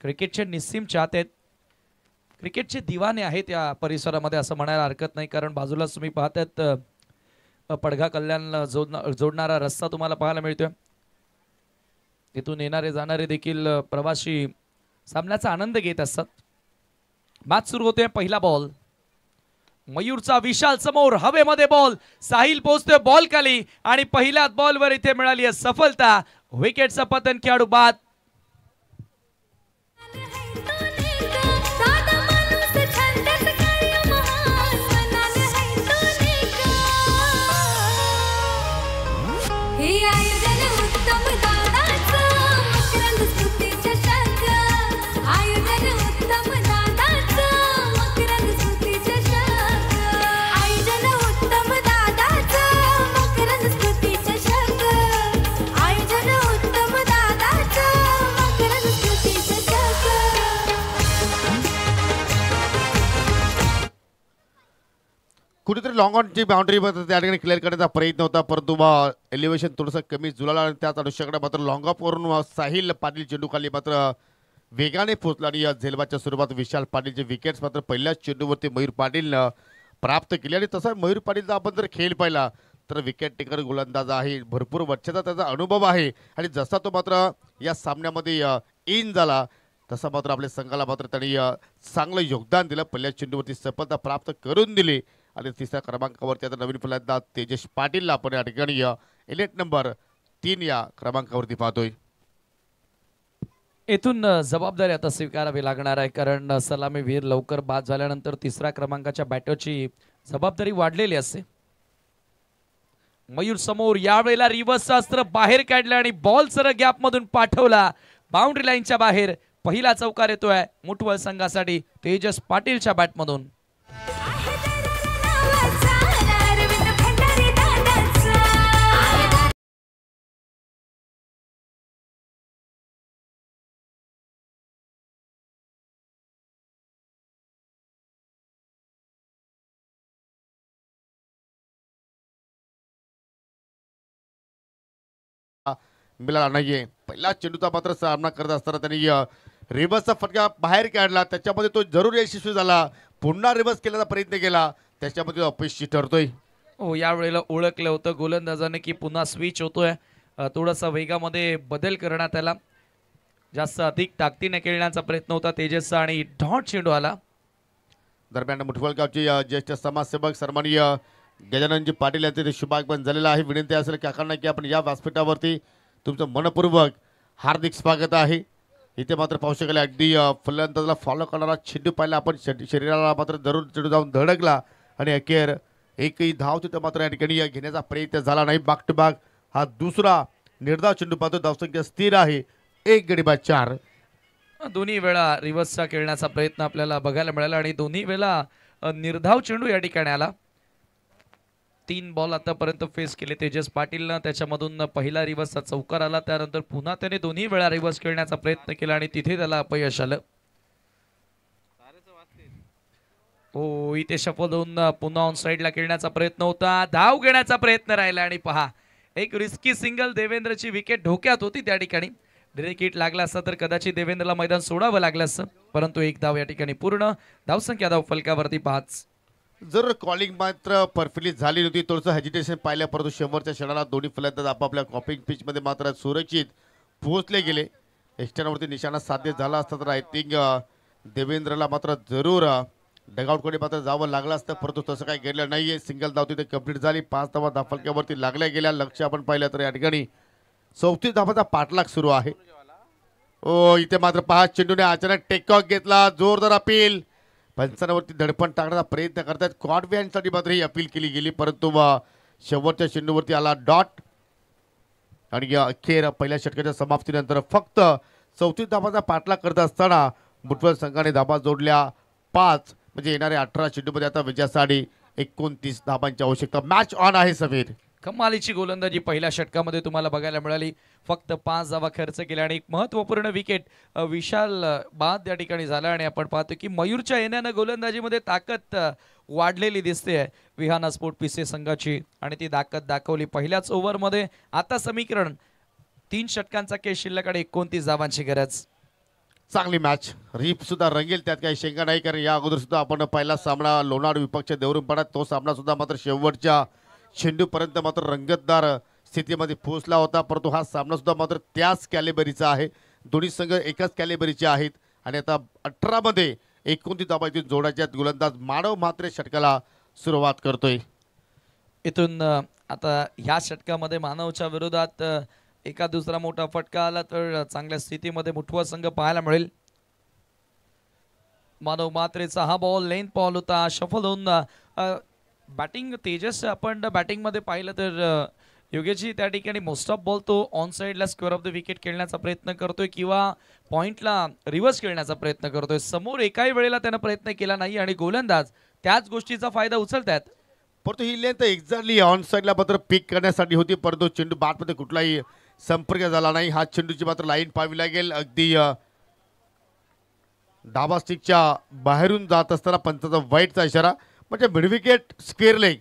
क्रिकेटचे निस्सीम चाहते आहेत, क्रिकेटचे दिवाने आहेत या परिसरामध्ये असं म्हणायला हरकत नाही. कारण बाजूलाच तुम्ही पाहतायत पडघा कल्याण जोडणारा रस्ता तुम्हाला पाहायला मिळतोय. तिथून येणारे जाणारे देखील प्रवासी सामन्याचा आनंद घेत असतात. मॅच सुरू होते. पहिला बॉल मयूरचा विशाल समोर हवेमध्ये बॉल, साहिल पोहोचतोय बॉल खाली आणि पहिल्याच बॉलवर इथे मिळाली सफलता. विकेटचा पतन, खेळाडू बाद. कुठेतरी लॉंग ऑनची बाउंड्री त्या ठिकाणी क्लिअर करण्याचा प्रयत्न होता, परंतु एलिव्हेशन थोडंसं कमी जुळालं आणि त्याच अनुषंगाने मात्र लॉंग ऑफ वरून साहिल पाटील चेंडूखाली मात्र वेगाने पोहोचला आणि या झेलबाच्या स्वरूपात विशाल पाटीलचे विकेट्स मात्र पहिल्याच चेंडूवरती मयूर पाटीलनं प्राप्त केली. आणि तसा मयूर पाटीलचा आपण जर खेळ पाहिला तर विकेट टेकर गोलंदाज आहे, भरपूर वर्षाचा त्याचा अनुभव आहे आणि जसा तो मात्र या सामन्यामध्ये इन झाला तसा मात्र आपल्या संघाला मात्र त्यांनी चांगलं योगदान दिलं. पहिल्या चेंडूवरती सफलता प्राप्त करून दिली आणि तिसऱ्या क्रमांकावरती आता नवीन फलंदाज तेजस पाटीलला आपण या ठिकाणी इलेट नंबर 3 या क्रमांकावरती पाहतोय. येथून जबाबदारी आता स्वीकारावी लागणार आहे, कारण सलामीवीर लवकर बाद झाल्यानंतर तिसऱ्या क्रमांकाच्या बॅटरची जबाबदारी वाढलेली असते. मयूर समोर यावेळेला रिव्हर्स अस्त्र बाहेर काढला आणि बॉल सरळ गॅप मधून पाठवला बाउंड्री लाईनच्या बाहेर. पहिला चौकार येतोय मुठवल संघासाठी तेजस पाटीलच्या बॅटमधून. मिळाला नाहीये. पहिला चेंडूचा मात्र सामना करत असताना त्यांनी रिव्हर्सचा फटका बाहेर काढला, त्याच्यामध्ये तो जरूर यशस्वी झाला. पुन्हा रिव्हर्स केल्याचा प्रयत्न केला, त्याच्यामध्ये तो अपयशी ठरतोय. हो, यावेळेला ओळखलं होतं गोलंदाजाने की पुन्हा स्विच होतोय. थोडासा वेगामध्ये बदल करण्यात आला. जास्त अधिक ताकदीने खेळण्याचा प्रयत्न होता तेजसचा आणि डॉट चेंडू आला. दरम्यान मुठवलगावचे ज्येष्ठ समाजसेवक सन्माननीय गजाननजी पाटील यांचे ते शुभागमन झालेलं आहे. विनंती असेल काकांना की आपण या व्यासपीठावरती तुमचं मनपूर्वक हार्दिक स्वागत आहे. इथे मात्र पाहू शकाल अगदी फलंदाजाला फॉलो करणारा चेंडू पाहिला आपण, शरीराला मात्र जरूर चेंडू जाऊन धडकला आणि अखेर एकही धाव तिथं मात्र या ठिकाणी घेण्याचा प्रयत्न झाला नाही. बाग टू बाग हा दुसरा निर्धाव चेंडू पाहतो. धावसंख्या स्थिर आहे 1 गडी बाद 4. दोन्ही वेळा रिव्हर्सचा खेळण्याचा प्रयत्न आपल्याला बघायला मिळाला आणि दोन्ही वेळा निर्धाव चेंडू या ठिकाणी आला. 3 बॉल आतापर्यंत फेस केले तेजस पाटीलनं. त्याच्यामधून पहिला रिव्हर्सचा चौकार आला, त्यानंतर पुन्हा त्याने दोन्ही वेळा रिव्हर्स खेळण्याचा प्रयत्न केला आणि तिथे त्याला अपयश आलं. हो, इथे शफल होऊन पुन्हा ऑन साईडला खेळण्याचा प्रयत्न होता, धाव घेण्याचा प्रयत्न राहिला आणि पहा एक रिस्की सिंगल. देवेंद्रची विकेट धोक्यात होती त्या ठिकाणी. डायरेक्ट हिट लागला असता तर कदाचित देवेंद्रला मैदान सोडावं लागलं असतं, परंतु एक धाव या ठिकाणी पूर्ण. धावसंख्या धाव फलकावरती 5. जर कॉलिंग मात्र परफेक्टली झाली नव्हती, थोडंसं हेजिटेशन पाहिलं, परंतु शेवटच्या क्षणाला दोन्ही फलंदाज आपापल्या कॉपिंग पिचमध्ये मात्र सुरक्षित पोहोचले गेले. एक्स्टर्नवरती निशाणा साध्य झाला असता तर आय थिंक देवेंद्रला मात्र जरूर डगआउटकडे मात्र जावं लागलं असतं, परंतु तसं काही घडलं नाहीये. सिंगल धाव तिथे कंप्लीट झाली. 5 धावा धाफलक्यावरती लागल्या गेल्या. लक्ष आपण पाहिलं तर या ठिकाणी 34 धावाचा पाठलाग सुरू आहे. ओ, इथे मात्र पहा चेंडूने अचानक टेकऑफ घेतला, जोरदार अपील. पंचांवरती धडपण टाकण्याचा प्रयत्न करतात. कॉडव्यांसाठी मात्र ही अपील केली गेली, परंतु शेवटच्या चेंडूवरती आला डॉट आणि अखेर पहिल्या षटकाच्या समाप्तीनंतर फक्त 34 धावाचा पाठलाग करत असताना मुठवल संघाने धाबा जोडल्या 5. म्हणजे येणाऱ्या 18 चेंडूमध्ये आता विजयासाठी 29 धाबांची आवश्यकता. मॅच ऑन आहे समीर. कमालीची गोलंदाजी पहिल्या षटकामध्ये तुम्हाला बघायला मिळाली. फक्त 5 धावा खर्च केल्या आणि एक महत्त्वपूर्ण विकेट विशाल बाद या ठिकाणी झाला आणि आपण पाहतो की मयूरच्या येण्यानं गोलंदाजीमध्ये ताकद वाढलेली दिसते विहाना स्पोर्ट पीसी संघाची आणि ती ताकद दाखवली पहिल्याच ओव्हरमध्ये. आता समीकरण 3 षटकांचा केस शिल्लक आणि 29 धावांची गरज. चांगली मॅच रीप सुद्धा रंगेल, त्यात काही शंका नाही, कारण या अगोदर सुद्धा आपण पहिला सामना लोणार विपक्ष देवरुंगपाड्यात तो सामना सुद्धा मात्र शेवटच्या चेंडूपर्यंत मात्र रंगतदार स्थितीमध्ये पोहोचला होता, परंतु हा सामना सुद्धा मात्र त्याच कॅलिबरीचा आहे. दोन्ही संघ एकाच कॅलिबरीचे आहेत आणि आता 18 मध्ये 29 धाबांची जोडाच्या गोलंदाज मानव मात्रे षटकाला सुरुवात करतोय. इथून आता ह्या षटकामध्ये मानवच्या विरोधात एका दुसरा मोठा फटका आला तर चांगल्या स्थितीमध्ये मुठवा संघ पाहायला मिळेल. मानव मात्रेचा हा बॉल लेंथ बॉल होता. शफल होऊन बॅटिंग तेजस आपण बॅटिंग मध्ये पाहिलं तर योगेशजी त्या ठिकाणी मोस्ट ऑफ बॉल तो ऑन साइडला स्क्वेअर ऑफ द विकेट खेळण्याचा प्रयत्न करतोय किंवा पॉइंटला रिव्हर्स खेळण्याचा प्रयत्न करतोय. समोर एकाही वेळेला त्यानं प्रयत्न केला नाही आणि गोलंदाज त्याच गोष्टीचा फायदा उचलतात. परंतु ही लेंथ एक्झॅक्टली ऑन साईडला मात्र पिक करण्यासाठी होती, परंतु चेंडू बॅटमध्ये कुठलाही संपर्क झाला नाही. हा चेंडूची मात्र लाईन पाहावी लागेल. अगदी डाबा स्टिकच्या बाहेरून जात असताना पंचाचा वाईटचा इशारा, म्हणजे मिड विकेट स्क्वेअर लेग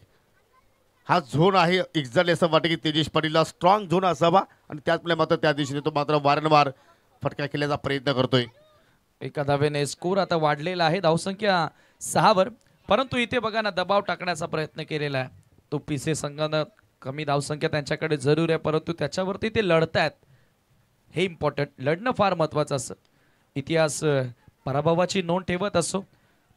हा झोन आहे. एक्झॅक्टली असं वाटतं की तेजस पाटीलला स्ट्रॉंग झोन असावा आणि त्याचमुळे मात्र त्या दिशेने तो मात्र वारंवार फटका केल्याचा प्रयत्न करतोय. एका धावेने स्कोर आता वाढलेला आहे धावसंख्या 6 वर, परंतु इथे बघा ना दबाव टाकण्याचा प्रयत्न केलेला आहे तो पीसी संघानं. कमी धावसंख्या त्यांच्याकडे जरूर आहे, परंतु त्याच्यावरती ते लढतायत हे इम्पॉर्टंट. लढणं फार महत्वाचं असतं. इतिहास पराभवाची नोंद ठेवत असो.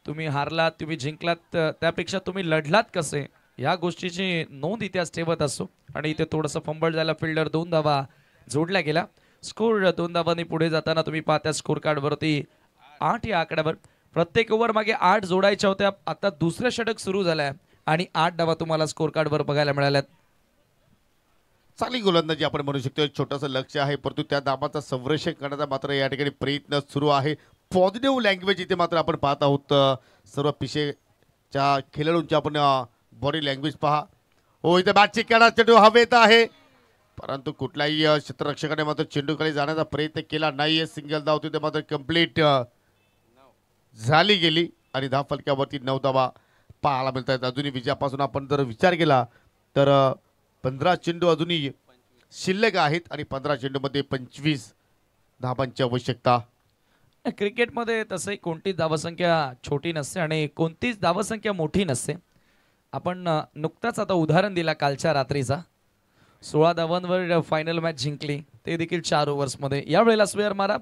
तुम्ही हारलात, तुम्ही जिंकलात, त्यापेक्षा तुम्ही लढलात कसे या गोष्टीची नोंद इतिहास ठेवत असतो. आणि इथे थोडंसं फंबल झाला, फिल्डर 2 धावा जोडल्या गेला. स्कोर 2 धावांनी पुढे जाताना तुम्ही पाहता स्कोर कार्ड वरती 8 या आकड्यावर. प्रत्येक ओव्हर मागे 8 जोडायच्या होत्या. आता दुसरं षटक सुरू झालंय आणि 8 धावा तुम्हाला स्कोर कार्ड वर बघायला मिळाल्यात. चांगली गोलंदाजी आपण म्हणू शकतो. छोटंसं लक्ष आहे, परंतु त्या धाबाचा संरक्षण करण्याचा मात्र या ठिकाणी प्रयत्न सुरू आहे. पॉझिटिव्ह लँग्वेज इथे मात्र आपण पाहत आहोत. सर्व पिशेच्या खेळाडूंची आपण बॉडी लँग्वेज पहा. हो, इथे बॅट चिकाडा चेंडू हवेत आहे, परंतु कुठल्याही क्षेत्ररक्षकाने मात्र चेंडूकडे जाण्याचा प्रयत्न केला नाहीये. सिंगल धाव तिथे मात्र कंप्लीट झाली गेली आणि धाव फलक्यावरती 9 धावा पाहायला मिळत आहेत. अजूनही विजयापासून आपण जर विचार केला तर 15 चेंडू अजूनही शिल्लक आहेत आणि 15 चेंडूमध्ये 25 धाबांची आवश्यकता. क्रिकेटमध्ये तसंही कोणतीच धावसंख्या छोटी नसते आणि कोणतीच धावसंख्या मोठी नसते. आपण नुकताच आता उदाहरण दिला कालच्या रात्रीचा 16 धावांवर फायनल मॅच जिंकली, ते देखील 4 ओव्हर्समध्ये. यावेळेला स्वेअर मारा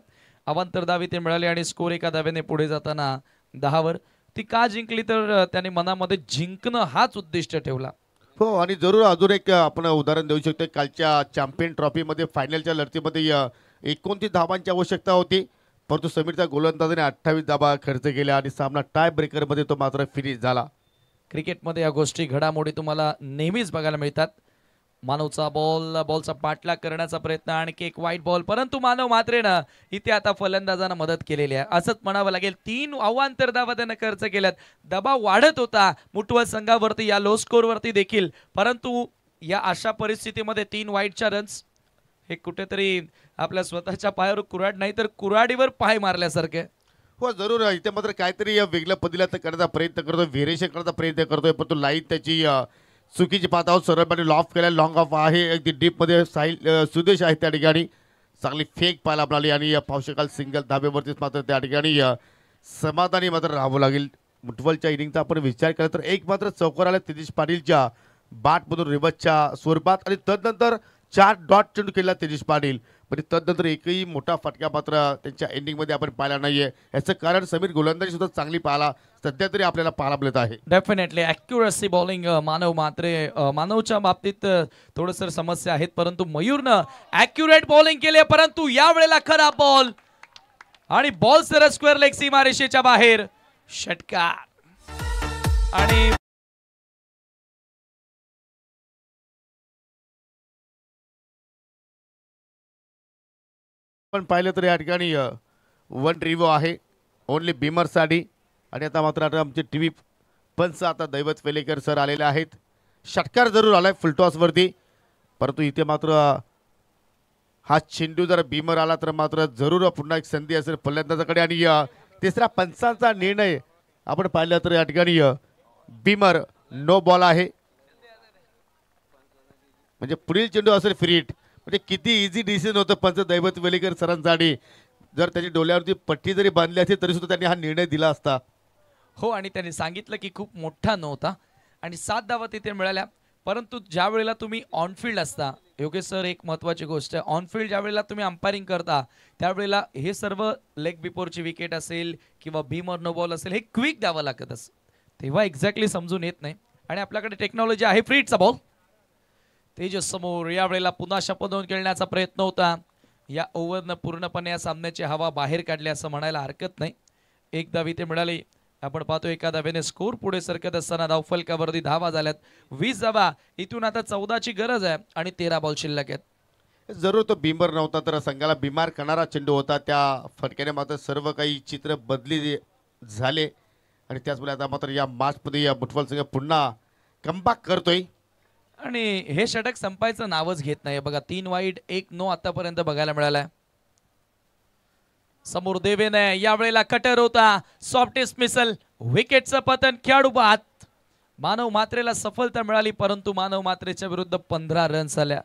अवांतर धावे ते मिळाले आणि स्कोर एका धाव्याने पुढे जाताना 10वर. ती का जिंकली तर त्याने मनामध्ये जिंकणं हाच उद्दिष्ट ठेवला. हो आणि जरूर अजून एक आपण उदाहरण देऊ शकतो. कालच्या चॅम्पियन ट्रॉफीमध्ये फायनलच्या लढतीमध्ये 29 धाबांची आवश्यकता होती, परंतु समीरच्या गोलंदाजाने 28 धाबा खर्च केल्या आणि सामना टाय ब्रेकरमध्ये तो मात्र फिनिश झाला. क्रिकेटमध्ये या गोष्टी घडामोडी तुम्हाला नेहमीच बघायला मिळतात. मानवचा बॉलचा पाठलाग करण्याचा प्रयत्न, आणखी एक वाईट बॉल, परंतु मानव मात्रेनं इथे आता फलंदाजांना मदत केलेली आहे असंच म्हणावं लागेल. 3 अवांतर धावा त्यानं खर्च केल्यात. दबाव वाढत होता मुठवल संघावरती या लो स्कोरवरती देखील, परंतु या अशा परिस्थितीमध्ये 3 वाईटच्या रन्स हे कुठेतरी आपल्या स्वतःच्या पायावर कुऱ्हाड नाही तर कुऱ्हाडीवर पाय मारल्यासारखे. हो जरूर इथे मात्र काहीतरी वेगळं पदिला तर करण्याचा प्रयत्न करतोय, व्हेरिएशन करण्याचा प्रयत्न करतोय, पण तो लाईन त्याची चुकीची पाहत आहोत. सरळपणे लॉफ केला, लॉंग ऑफ आहे अगदी डीपमध्ये. साहिल सुदेश आहे त्या ठिकाणी, चांगली फेक पाहायला मिळाली आणि पावशेकाल सिंगल धाब्यावरतीच मात्र त्या ठिकाणी समाधानी मात्र राहावं लागेल. मुठवलच्या इनिंगचा आपण विचार केला तर एक मात्र चौकार आला तेजस पाटीलच्या बॅटमधून रिवर्सच्या स्वरूपात आणि तदनंतर 4 डॉट चेंडू केला तेजस पाटील, पण तदनंतर एकही मोठा फटका मात्र त्यांच्या एंडिंगमध्ये आपण पाहिला नाहीये. याचं कारण समीर गोलंदाजी सुद्धा चांगली पाहायला सध्या तरी आपल्याला पाहायला मिळत आहे. डेफिनेटली ॲक्युरसी बॉलिंग मानवच्या बाबतीत थोडंसं समस्या आहेत, परंतु मयूरनं ॲक्युरेट बॉलिंग केली, परंतु यावेळेला खराब बॉल आणि बॉल सरळ स्क्वेअर लेग सीमारेषेच्या बाहेर. षटकार आणि पण पाहिलं तर या ठिकाणी 1 रिव्हो आहे ओनली बीमरसाठी. आणि आता मात्र आमचे टीव्ही पंच आता दैवत वेलेकर सर आलेले आहेत. षटकार जरूर आलाय फुलटॉसवरती, परंतु इथे मात्र हा चेंडू जर बीमर आला तर मात्र जरूर पुन्हा एक संधी असेल फलंदाजाकडे. आणि तिसऱ्या पंचांचा निर्णय आपण पाहिलं तर या ठिकाणी बीमर नो बॉल आहे, म्हणजे पुढील चेंडू असेल फ्री हिट. म्हणजे किती इझी डिसिजन होतं पंच दैवत वेलेकर सरांसाठी. जर त्याची डोळ्यावरती पट्टी जरी बांधली असती तरी सुद्धा त्यांनी हा निर्णय दिला असता. हो, आणि त्यांनी सांगितलं की खूप मोठा नव्हता आणि 7 धावा तिथे मिळाल्या, परंतु ज्या वेळेला तुम्ही ऑनफिल्ड असता योगेश सर, एक महत्त्वाची गोष्ट आहे, ऑनफिल्ड ज्या वेळेला तुम्ही अंपायरिंग करता त्यावेळेला हे सर्व लेग बिफोरची विकेट असेल किंवा बीमर नो बॉल असेल हे क्विक द्यावं लागत असं, तेव्हा एक्झॅक्टली समजून येत नाही. आणि आपल्याकडे टेक्नॉलॉजी आहे. फ्री हिटचा बॉल तेजस समोर. यावेळेला पुन्हा शपथून खेळण्याचा प्रयत्न होता. या ओव्हरनं पूर्णपणे या सामन्याची हवा बाहेर काढली असं म्हणायला हरकत नाही. 1 धाव इथे मिळाली. आपण पाहतो एका धावेने स्कोर पुढे सरकत असताना धावफलकावरती धावा झाल्यात 20 धावा. इथून आता 14ची गरज आहे आणि 13 बॉल शिल्लक आहेत. जरूर तो बीमर नव्हता तर संघाला बीमार करणारा चेंडू होता. त्या फटक्याने मात्र सर्व काही चित्र बदली झाले आणि त्याचमुळे आता मात्र या मॅचमध्ये या मुठवल संघ पुन्हा कमबॅक करतोय आणि हे षटक संपायचं नावच घेत नाही. बघा 3 वाईड 1 नो आतापर्यंत बघायला मिळालाय. समोर देवेने यावेळेला कटर होता, सॉफ्टेस्ट मिसल, विकेटचं पतन, खेळाडू बाद. मानव मात्रेला सफलता मिळाली, परंतु मानव मात्रेच्या विरुद्ध 15 रन्स आल्या.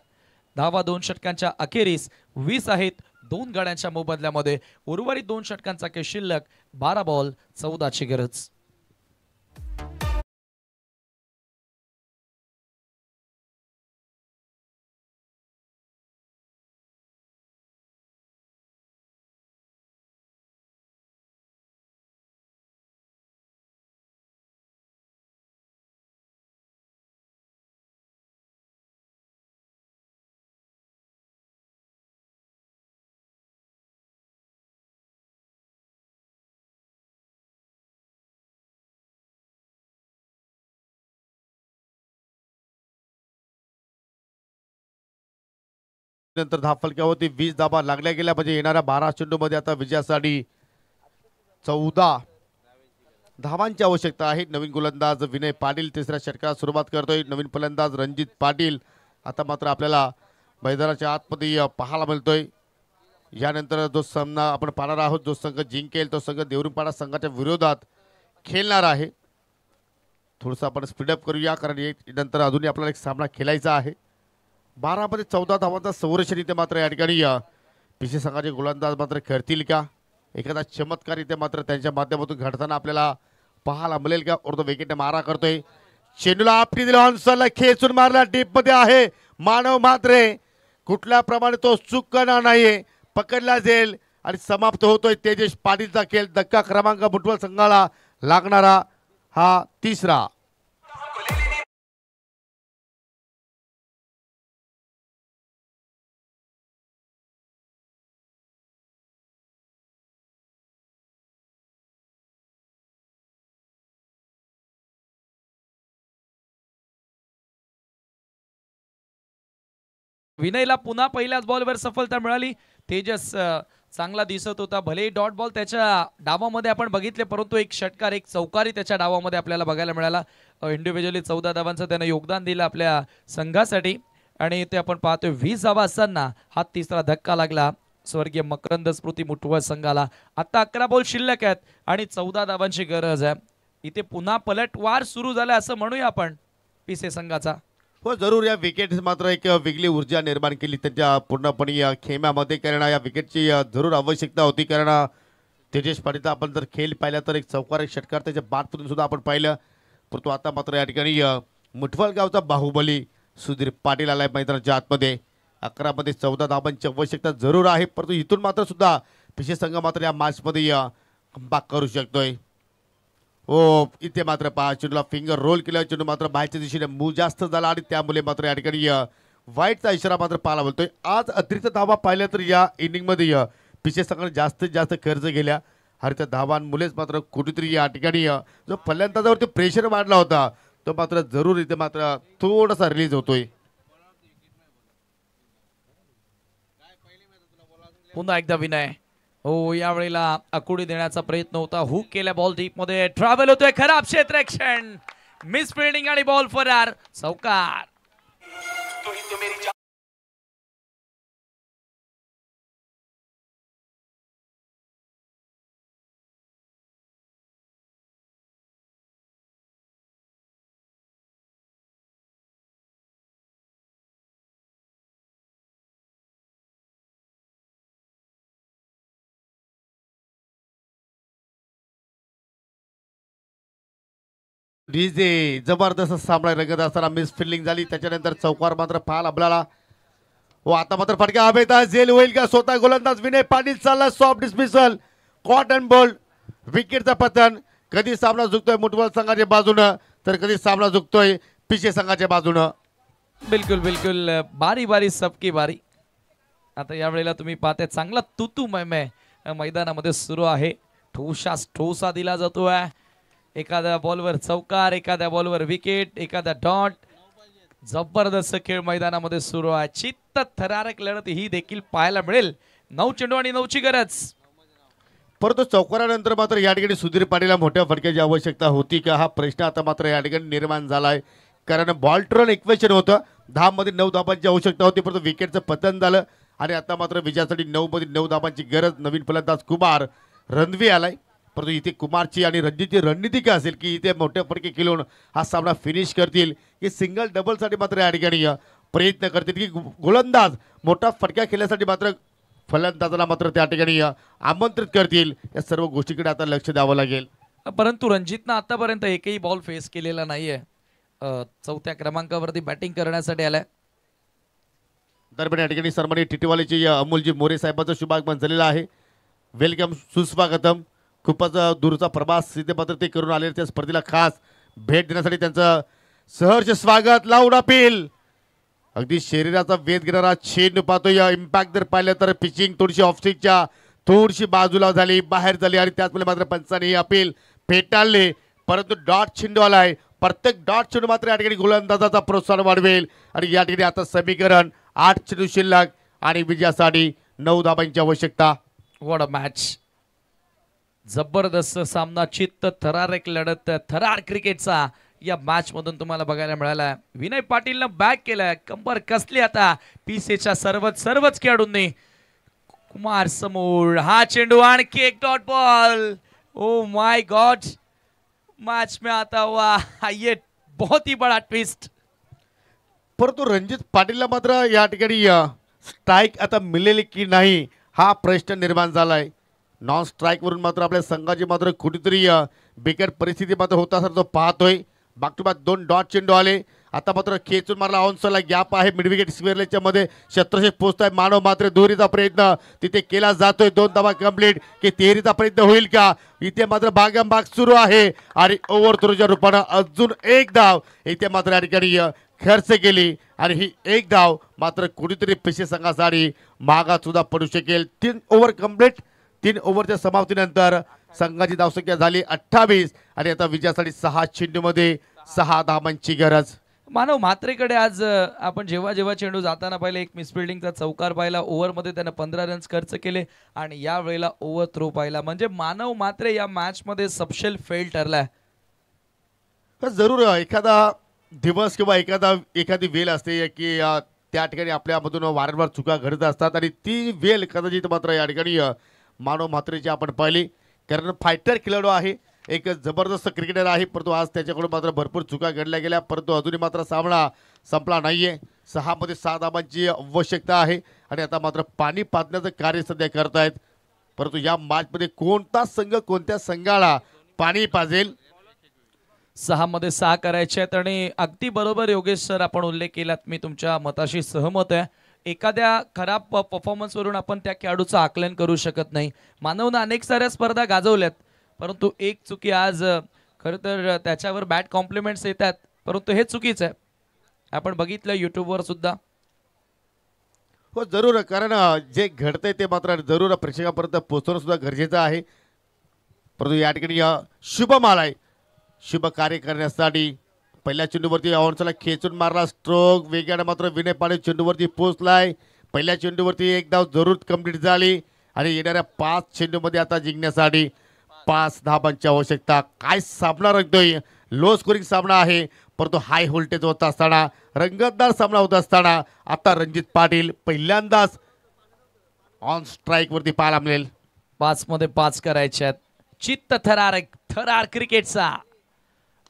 धावा 2 षटकांच्या अखेरीस 20 आहेत 2 गाड्यांच्या मोबदल्यामध्ये. उर्वरित 2 षटकांचा खेळ शिल्लक, 12 बॉल 14ची गरज. नंतर धावफलकावरती 20 धाबा लागल्या गेल्या, म्हणजे येणाऱ्या 12 चेंडूमध्ये आता विजयासाठी 14 धावांची आवश्यकता आहे. नवीन गोलंदाज विनय पाटील तिसऱ्या षटकाला सुरुवात करतोय. नवीन फलंदाज रणजित पाटील आता मात्र आपल्याला मैदानाच्या आतमध्ये पाहायला मिळतोय. यानंतर जो सामना आपण पाहणार आहोत, जो संघ जिंकेल तो संघ देवरुखपाडा संघाच्या विरोधात खेळणार आहे. थोडंसं आपण स्पीडअप करूया कारण नंतर अजूनही आपल्याला एक सामना खेळायचा आहे. 12 मध्ये 14 धावांचा संरक्षण इथे मात्र या ठिकाणी पीसी संघाचे गोलंदाज मात्र करतील का? एखादा चमत्कार इथे मात्र त्यांच्या माध्यमातून घडताना आपल्याला पाहायला मिळेल का? और तो विकेट मारा करतोय, चेंडूला आपटी दिला, ऑनसरला खेचून मारला, डीप मध्ये आहे मानव मात्रे, कुठल्या प्रमाणे तो चुकणार नाहीये, पकडला जाईल आणि समाप्त होतोय तेजस पाटीलचा खेळ. धक्का क्रमांक मुठवल संघाला लागणारा हा तिसरा. विनयला पुन्हा पहिल्याच बॉलवर सफलता मिळाली. तेजस चांगला दिसत होता, भले डॉट बॉल त्याच्या डावामध्ये आपण बघितले, परंतु एक षटकार एक चौकारी त्याच्या डावामध्ये आपल्याला बघायला मिळाला. इंडिव्हिज्युअली 14 धावांचं त्याने योगदान दिलं आपल्या संघासाठी आणि ते आपण पाहतोय 20 धावा असताना हा तिसरा धक्का लागला स्वर्गीय मकरंद स्मृती मुठवळ संघाला. आता 11 बॉल शिल्लक आहेत आणि 14 धावांची गरज आहे. इथे पुन्हा पलटवार सुरू झाला असं म्हणूया आपण पीसे संघाचा. हो जरूर, या विकेट मात्र एक वेगळी ऊर्जा निर्माण केली त्यांच्या पूर्णपणे या खेम्यामध्ये, कारण या विकेटची जरूर आवश्यकता होती. कारण तेजस पाटीलचा आपण जर खेळ पाहिला तर एक चौकार एक षटकार त्याच्या बाटमधून सुद्धा आपण पाहिलं, परंतु आता मात्र या ठिकाणी मुठवल गावचा बाहुबली सुधीर पाटील आलाय मैदानाच्या आतमध्ये. 11 मध्ये 14 धावांची आवश्यकता जरूर आहे, परंतु इथून मात्र सुद्धा पीसी संघ मात्र या मॅचमध्ये कमबॅक करू शकतोय. हो इथे मात्र पहा, चेंडूला फिंगर रोल केला, चेंडू मात्र बाहेरच्या दिशेने मूव जास्त झाला आणि त्यामुळे मात्र या ठिकाणी वाईटचा इशारा मात्र पाहायला मिळतोय. आज अतिरिक्त धावा पाहिल्या तर या इनिंगमध्ये पीसी संघाने जास्तीत जास्त खर्च केल्या आणि त्या धावांमुळेच मात्र कुठेतरी या ठिकाणी जो फलंदाजावरती प्रेशर वाढला होता तो मात्र जरूर इथे मात्र थोडासा रिलीज होतोय. पुन्हा एकदा विनय, हो यावेळेला आकुडी देण्याचा प्रयत्न होता, हुक केल्या बॉल डीप मध्ये ट्रॅव्हल होतोय, खराब क्षेत्ररक्षण, मिस फिल्डिंग आणि बॉल फरार, चौकार. डीजे जबरदस्त सामना रंगत असताना मिस फिल्डिंग झाली, त्याच्यानंतर चौकार मात्र पाहायला मिळाला. हो आता मात्र फटका हवेत, जेल होईल का? स्वतः गोलंदाज विनय पाटील चालला, सॉफ्ट डिस्मिसल, कॉटन बॉल, विकेटचा पतन. कधी सामना झुकतोय मुठवल संघाच्या बाजूनं तर कधी सामना झुकतोय पीसी संघाच्या बाजूनं. बिलकुल बिलकुल, बारी बारी सबकी बारी. आता यावेळेला तुम्ही पाहताय चांगला तुतू मैदानामध्ये सुरू आहे, ठोसा दिला जातोय. एखाद्या बॉलवर चौकार, एखाद्या बॉलवर विकेट, एखादा डॉट, जबरदस्त खेळ मैदानामध्ये सुरू आहे. चित्त थरारक लढत ही देखील पाहायला मिळेल. 9 चेंडू आणि 9ची गरज. परंतु चौकारानंतर मात्र या ठिकाणी सुधीर पाटीलला मोठ्या फटक्याची आवश्यकता होती का हा प्रश्न आता मात्र या ठिकाणी निर्माण झालाय, कारण बॉल टर्न इक्वेशन होतं. 10 मध्ये 9 धाबांची आवश्यकता होती, परंतु विकेटचं पतन झालं आणि आता मात्र विजयासाठी 9 मध्ये 9 धाबांची गरज. नवीन फलंदाज कुमार रणवी आलाय, परंतु इथे कुमारची आणि रणजीतची रणनीती काय असेल की इथे मोठ्या फटके खेळून हा सामना फिनिश करतील की सिंगल डबलसाठी मात्र या ठिकाणी प्रयत्न करतील की गोलंदाज मोठा फटका खेळण्यासाठी मात्र फलंदाजाला मात्र त्या ठिकाणी आमंत्रित करतील. या सर्व गोष्टीकडे आता लक्ष द्यावं लागेल. परंतु रणजितनं आतापर्यंत एकही बॉल फेस केलेला नाहीये. 4थ्या क्रमांकावरती बॅटिंग करण्यासाठी आलाय. दरम्यान या ठिकाणी सन्मानित टिटीवालीचे अमोलजी मोरे साहेबांचं शुभागमन झालेलं आहे. वेलकम, सुस्वागतम. खूपच दूरचा प्रवास इथे मात्र ते करून आलेले, त्या स्पर्धेला खास भेट देण्यासाठी त्यांचं सहर्ष स्वागत. Loud appeal. अगदी शरीराचा वेध घेणारा चेंडू पाहतोय. इम्पॅक्ट जर पाहिलं तर पिचिंग थोडीशी ऑफस्टिकच्या थोडीशी बाजूला झाली, बाहेर झाली आणि त्याचमुळे मात्र पंचाने ही अपील फेटाळले, परंतु डॉट चेंडू आलाय. प्रत्येक डॉट चेंडू मात्र या ठिकाणी गोलंदाजाचा प्रोत्साहन वाढवेल आणि या ठिकाणी आता समीकरण 8 चेंडू शिल्लक आणि विजयासाठी 9 धाबांची आवश्यकता. व्हॉट अ मॅच, जबरदस्त सामना, चित्त थरारक लढत, थरार क्रिकेटचा या मॅच मधून तुम्हाला बघायला मिळाला. विनय पाटीलनं बॅक केलाय, कंबर कसली आता पीसीच्या सर्वच खेळाडूंनी. कुमार समोर हा चेंडू, आणखी एक dot ball. Oh my God, match में आता हुआ ये बहुत ही बड़ा ट्विस्ट. परंतु रणजित पाटीलला मात्र या ठिकाणी स्ट्राईक आता मिळेल की नाही हा प्रश्न निर्माण झालाय. नॉन स्ट्राईक वरून मात्र आपल्या संघाची मात्र कुठेतरी बिकट परिस्थिती मात्र होता सर तो पाहतोय. बाक टू बाक 2 डॉट चेंडू आले. आता मात्र खेचून मारला ऑनसला गॅप आहे मिड विकेट स्क्वेअरच्या मध्ये शत्रशे पोहोचताय. मानव मात्र दुहेरीचा प्रयत्न तिथे केला जातोय. 2 धावा कंप्लीट की तिहेरीचा प्रयत्न होईल का. इथे मात्र भागाभाग सुरू आहे आणि ओव्हर थ्रोच्या रूपानं अजून एक धाव इथे मात्र या ठिकाणी खर्च केली आणि ही एक धाव मात्र कुठेतरी पेशे संघासाठी मागात सुद्धा पडू शकेल. 3 ओव्हर कंप्लीट. 3 ओव्हरच्या समाप्तीनंतर संघाची धावसंख्या झाली 28 आणि आता विजयासाठी 6 चेंडूमध्ये 6 धावांची गरज. मानव म्हात्रेकडे आज आपण जेव्हा जेव्हा चेंडू जाताना पाहिलं एक मिसफिल्डिंगचा चौकार पाहिला. ओव्हरमध्ये त्यानं 15 रन्स खर्च केले आणि या वेळेला ओव्हर थ्रो पाहिला. म्हणजे मानव म्हात्रे या मॅच मध्ये सबशेल फेल ठरलाय. जरूर एखादा दिवस किंवा एखादी वेळ असते की त्या ठिकाणी आपल्यामधून वारंवार चुका घडत असतात आणि ती वेळ कदाचित मात्र या ठिकाणी मानव म्हात्रेची आपण पाहिली. कारण फायटर खेळाडू आहे, एक जबरदस्त क्रिकेटर आहे, परंतु आज त्याच्याकडून मात्र भरपूर चुका घडल्या गेल्या. परंतु अजूनही मात्र सामना संपला नाहीये. 6 मध्ये 6 धावांची आवश्यकता आहे आणि आता मात्र पाणी पाजण्याचं कार्य सध्या करतायत. परंतु या मॅचमध्ये कोणता संघ कोणत्या संघाला पाणी पाजेल. 6 मध्ये 6 करायचे आहेत आणि अगदी बरोबर योगेश सर आपण उल्लेख केलात. मी तुमच्या मताशी सहमत आहे. एखाद्या खराब परफॉर्मन्स वरून आपण त्या खेळाडूचं आकलन करू शकत नाही. मानवनं अनेक साऱ्या स्पर्धा गाजवल्यात, परंतु एक चुकी आज खरं तर त्याच्यावर बॅड कॉम्प्लिमेंट्स येतात, परंतु हे चुकीचं आहे. आपण बघितलं युट्यूबवर सुद्धा. हो जरूर, कारण जे घडतंय ते मात्र जरूर प्रेक्षकापर्यंत पोहोचवणं सुद्धा गरजेचं आहे. परंतु या ठिकाणी शुभम आलाय शुभ कार्य करण्यासाठी. पहिल्या चेंडूवरती ऑनसला खेचून मारला स्ट्रोक वेगाने मात्र विनय पाटील चेंडूवरती पोहोचलाय. पहिल्या चेंडूवरती एक धाव जरूर कंप्लीट झाली आणि येणाऱ्या 5 चेंडूमध्ये आता जिंकण्यासाठी 5 धावांची आवश्यकता. काय सामना रंगतोय. लो स्कोरिंग सामना आहे, परंतु हाय व्होल्टेज होत असताना रंगतदार सामना होत असताना आता रणजित पाटील पहिल्यांदाच ऑन स्ट्राईक वरती पाहायला मिळेल. 5 मध्ये 5 करायचे आहेत. चित्त थरार क्रिकेटचा.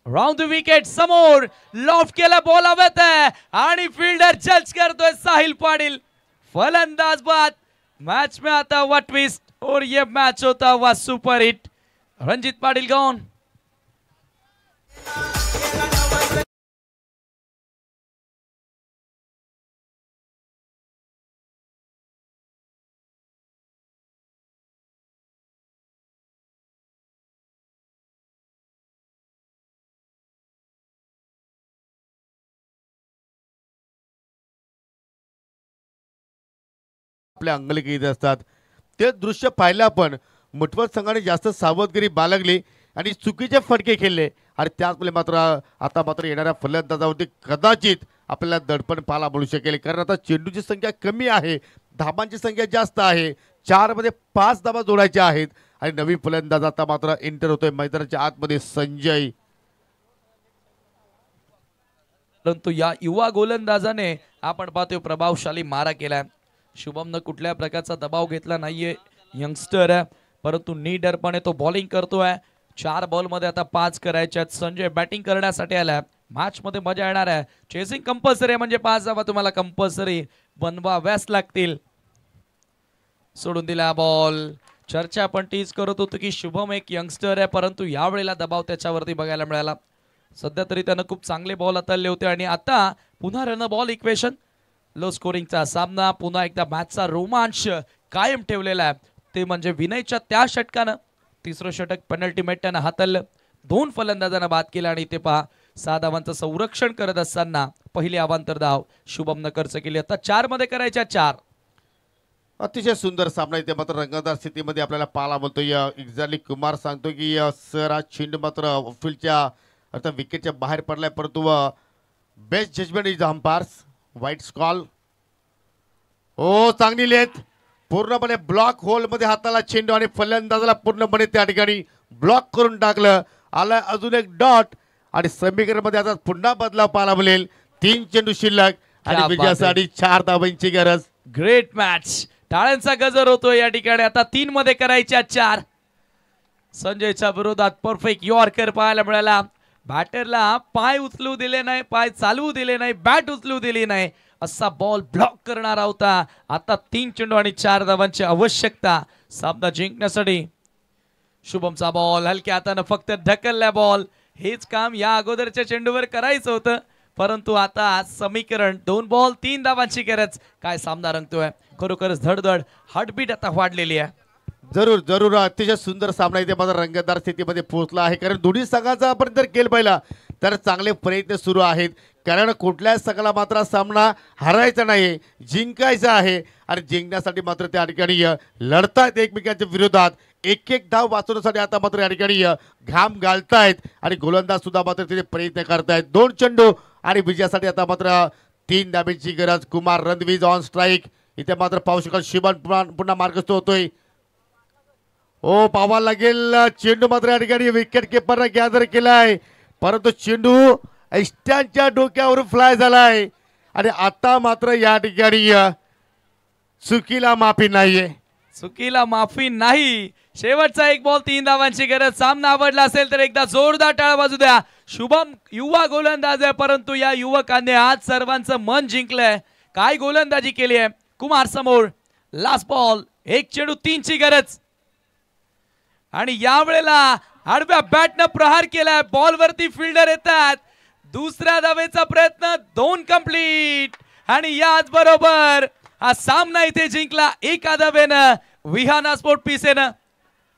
राउंड द विकेट समोर लॉफ्ट केला बॉल हवेत आहे आणि फिल्डर जज करतोय साहिल पाटिल. फलंदाज बाद. मैच में आता हुआ ट्विस्ट और ये मैच होता हुआ super hit. Ranjit Patil gone. आपल्या अंगलकी येत असतात ते दृश्य पाहिलं आपण. मुठवत संघाने जास्त सावधगिरी बाळगली आणि चुकीचे फटके खेळले आणि त्याचमुळे मात्र आता मात्र येणाऱ्या फलंदाजावरती कदाचित आपल्याला दडपण पाहायला मिळू शकेल. कारण आता चेंडूची संख्या कमी आहे, धाबांची संख्या जास्त आहे. 4 मध्ये 5 धाबा जोडायच्या आहेत आणि नवीन फलंदाज आता मात्र एंटर होतोय मैदानाच्या आतमध्ये संजय. परंतु या युवा गोलंदाजाने आपण पाहतोय प्रभावशाली मारा केलाय. शुभमनं कुठल्या प्रकारचा दबाव घेतला नाहीये. यंगस्टर आहे, परंतु निडरपणे तो बॉलिंग करतोय. 4 बॉल मध्ये आता 5 करायच्या. संजय बॅटिंग करण्यासाठी आलाय. मॅच मध्ये मजा येणार आहे. चेसिंग कंपल्सरी आहे, म्हणजे 5 धावा तुम्हाला कंपल्सरी बनवाव्याच लागतील. सोडून दिला बॉल. चर्चा आपण तीच करत होतो की शुभम एक यंगस्टर आहे, परंतु यावेळेला दबाव त्याच्यावरती बघायला मिळाला. सध्या तरी त्यानं खूप चांगले बॉल हाताळले होते आणि आता पुन्हा रन बॉल इक्वेशन. लो स्कोरिंगचा सामना. पुन्हा एकदा मॅचचा रोमांच कायम ठेवलेला आहे, ते म्हणजे विनयच्या त्या षटकानं. 3रं षटक पेनल्टी त्यानं हाताळलं. 2 फलंदाजांना बाद केला आणि ते पहा 6 धावांचं संरक्षण करत असताना पहिली अवांतर धाव शुभमनं खर्च केली. आता 4 मध्ये करायच्या 4. अतिशय सुंदर सामना इथे मात्र रंगतदार स्थितीमध्ये आपल्याला पाहायला मिळतोय. एक्झॅक्टली कुमार सांगतो की सर हा चेंडू मात्र फील्डच्या अर्थात विकेटच्या बाहेर पडलाय, परंतु बेस्ट जजमेंट इज अंपायर्स. वाईट स्कॉल. ओ चांगली लेथ. पूर्णपणे ब्लॉक होल मध्ये हाताला चेंडू आणि फलंदाजाला पूर्णपणे त्या ठिकाणी ब्लॉक करून टाकलं. आलाय अजून एक डॉट आणि समीकरण मध्ये आता पुन्हा बदलाव पाहायला मिळेल. 3 चेंडू शिल्लक आणि विजयासाठी 4 धावांची गरज. Great match. टाळ्यांचा गजर होतो या ठिकाणी. आता 3 मध्ये करायच्या 4. संजयच्या विरोधात परफेक्ट यॉर्कर पाहायला मिळाला. बॅटरला पाय उचलू दिले नाही, पाय चालवू दिले नाही, बॅट उचलू दिली नाही, असा बॉल ब्लॉक करणारा होता. आता 3 चेंडू आणि 4 धावांची आवश्यकता सामना जिंकण्यासाठी. शुभमचा बॉल हलक्या हाताने फक्त ढकलल्या बॉल. हेच काम या अगोदरच्या चेंडूवर करायचं होतं, परंतु आता समीकरण 2 बॉल 3 धावांची गरज. काय सामना रंगतोय, खरोखरच धडधड हार्टबीट आता वाढलेली आहे. जरूर जरूर अतिशय सुंदर सामना इथे मात्र रंगतदार स्थितीमध्ये पोहोचला आहे. कारण दोन्ही संघाचा आपण जर खेळ पाहिला तर चांगले प्रयत्न सुरू आहेत. कारण कुठल्याच संघाला मात्र सामना हरायचा नाही, जिंकायचा आहे. आणि जिंकण्यासाठी मात्र त्या ठिकाणी लढतायत एकमेकांच्या विरोधात. एक एक धाव वाचवण्यासाठी आता मात्र या ठिकाणी घाम घालतायत आणि गोलंदाज सुद्धा मात्र तिथे प्रयत्न करतायत. 2 चेंडू आणि विजयासाठी आता मात्र 3 धाब्यांची गरज. Kumar Ranvij on strike. इथे मात्र पाहू शकाल शिबन पुन्हा मार्गस्थ होतोय. ओ पाहावा लागेल, चेंडू मात्र या ठिकाणी विकेट किपरने गॅदर केलाय, परंतु चेंडू स्टँडच्या डोक्यावरून फ्लाय झालाय. आणि आता मात्र या ठिकाणी चुकीला माफी नाहीये. चुकीला माफी नाही. शेवटचा 1 बॉल 3 धावांची गरज. सामना आवडला असेल तर एकदा जोरदार टाळ्या वाजू द्या. शुभम युवा गोलंदाज आहे, परंतु या युवकाने आज सर्वांचं मन जिंकलंय. काय गोलंदाजी केली आहे. कुमार समोर लास्ट बॉल 1 चेंडू 3 ची गरज. आणि यावेळेला आडव्या बॅटनं प्रहार केलाय. बॉल वरती फिल्डर येतात. दुसऱ्या धावेचा प्रयत्न 2 कंप्लीट. आणि याच बरोबर हा सामना इथे जिंकला 1 धावेनं विहाना स्पोर्ट पीसेनं.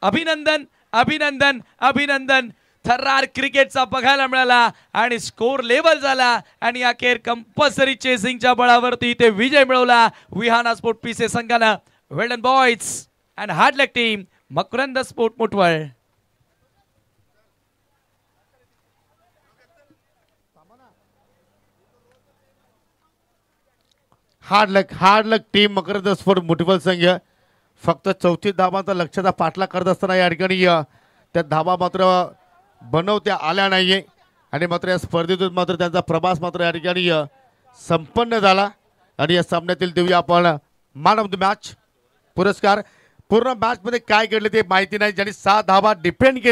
अभिनंदन अभिनंदन अभिनंदन. थर्रार क्रिकेटचा बघायला मिळाला आणि स्कोर लेवल झाला आणि अखेर कंपल्सरी चेसिंगच्या बळावरती इथे विजय मिळवला विहाना स्पोर्ट पीसे संघानं. Well done boys and hard luck team Makarand sport Muthwal. Hard luck team Makarand sport Muthwal संघ. फक्त 34 धावांचा लक्ष्याचा पाठलाग करत असताना या ठिकाणी त्या धावा मात्र बनवत्या आल्या नाहीये. आणि मात्र या स्पर्धेतून मात्र त्यांचा प्रवास मात्र या ठिकाणी संपन्न झाला. आणि या सामन्यातील देऊया आपण मॅन ऑफ द मॅच पुरस्कार. पूर्ण मॅच मध्ये काय घडले ते माहिती नाही. ज्यांनी 6 धावा डिफेंड केल्या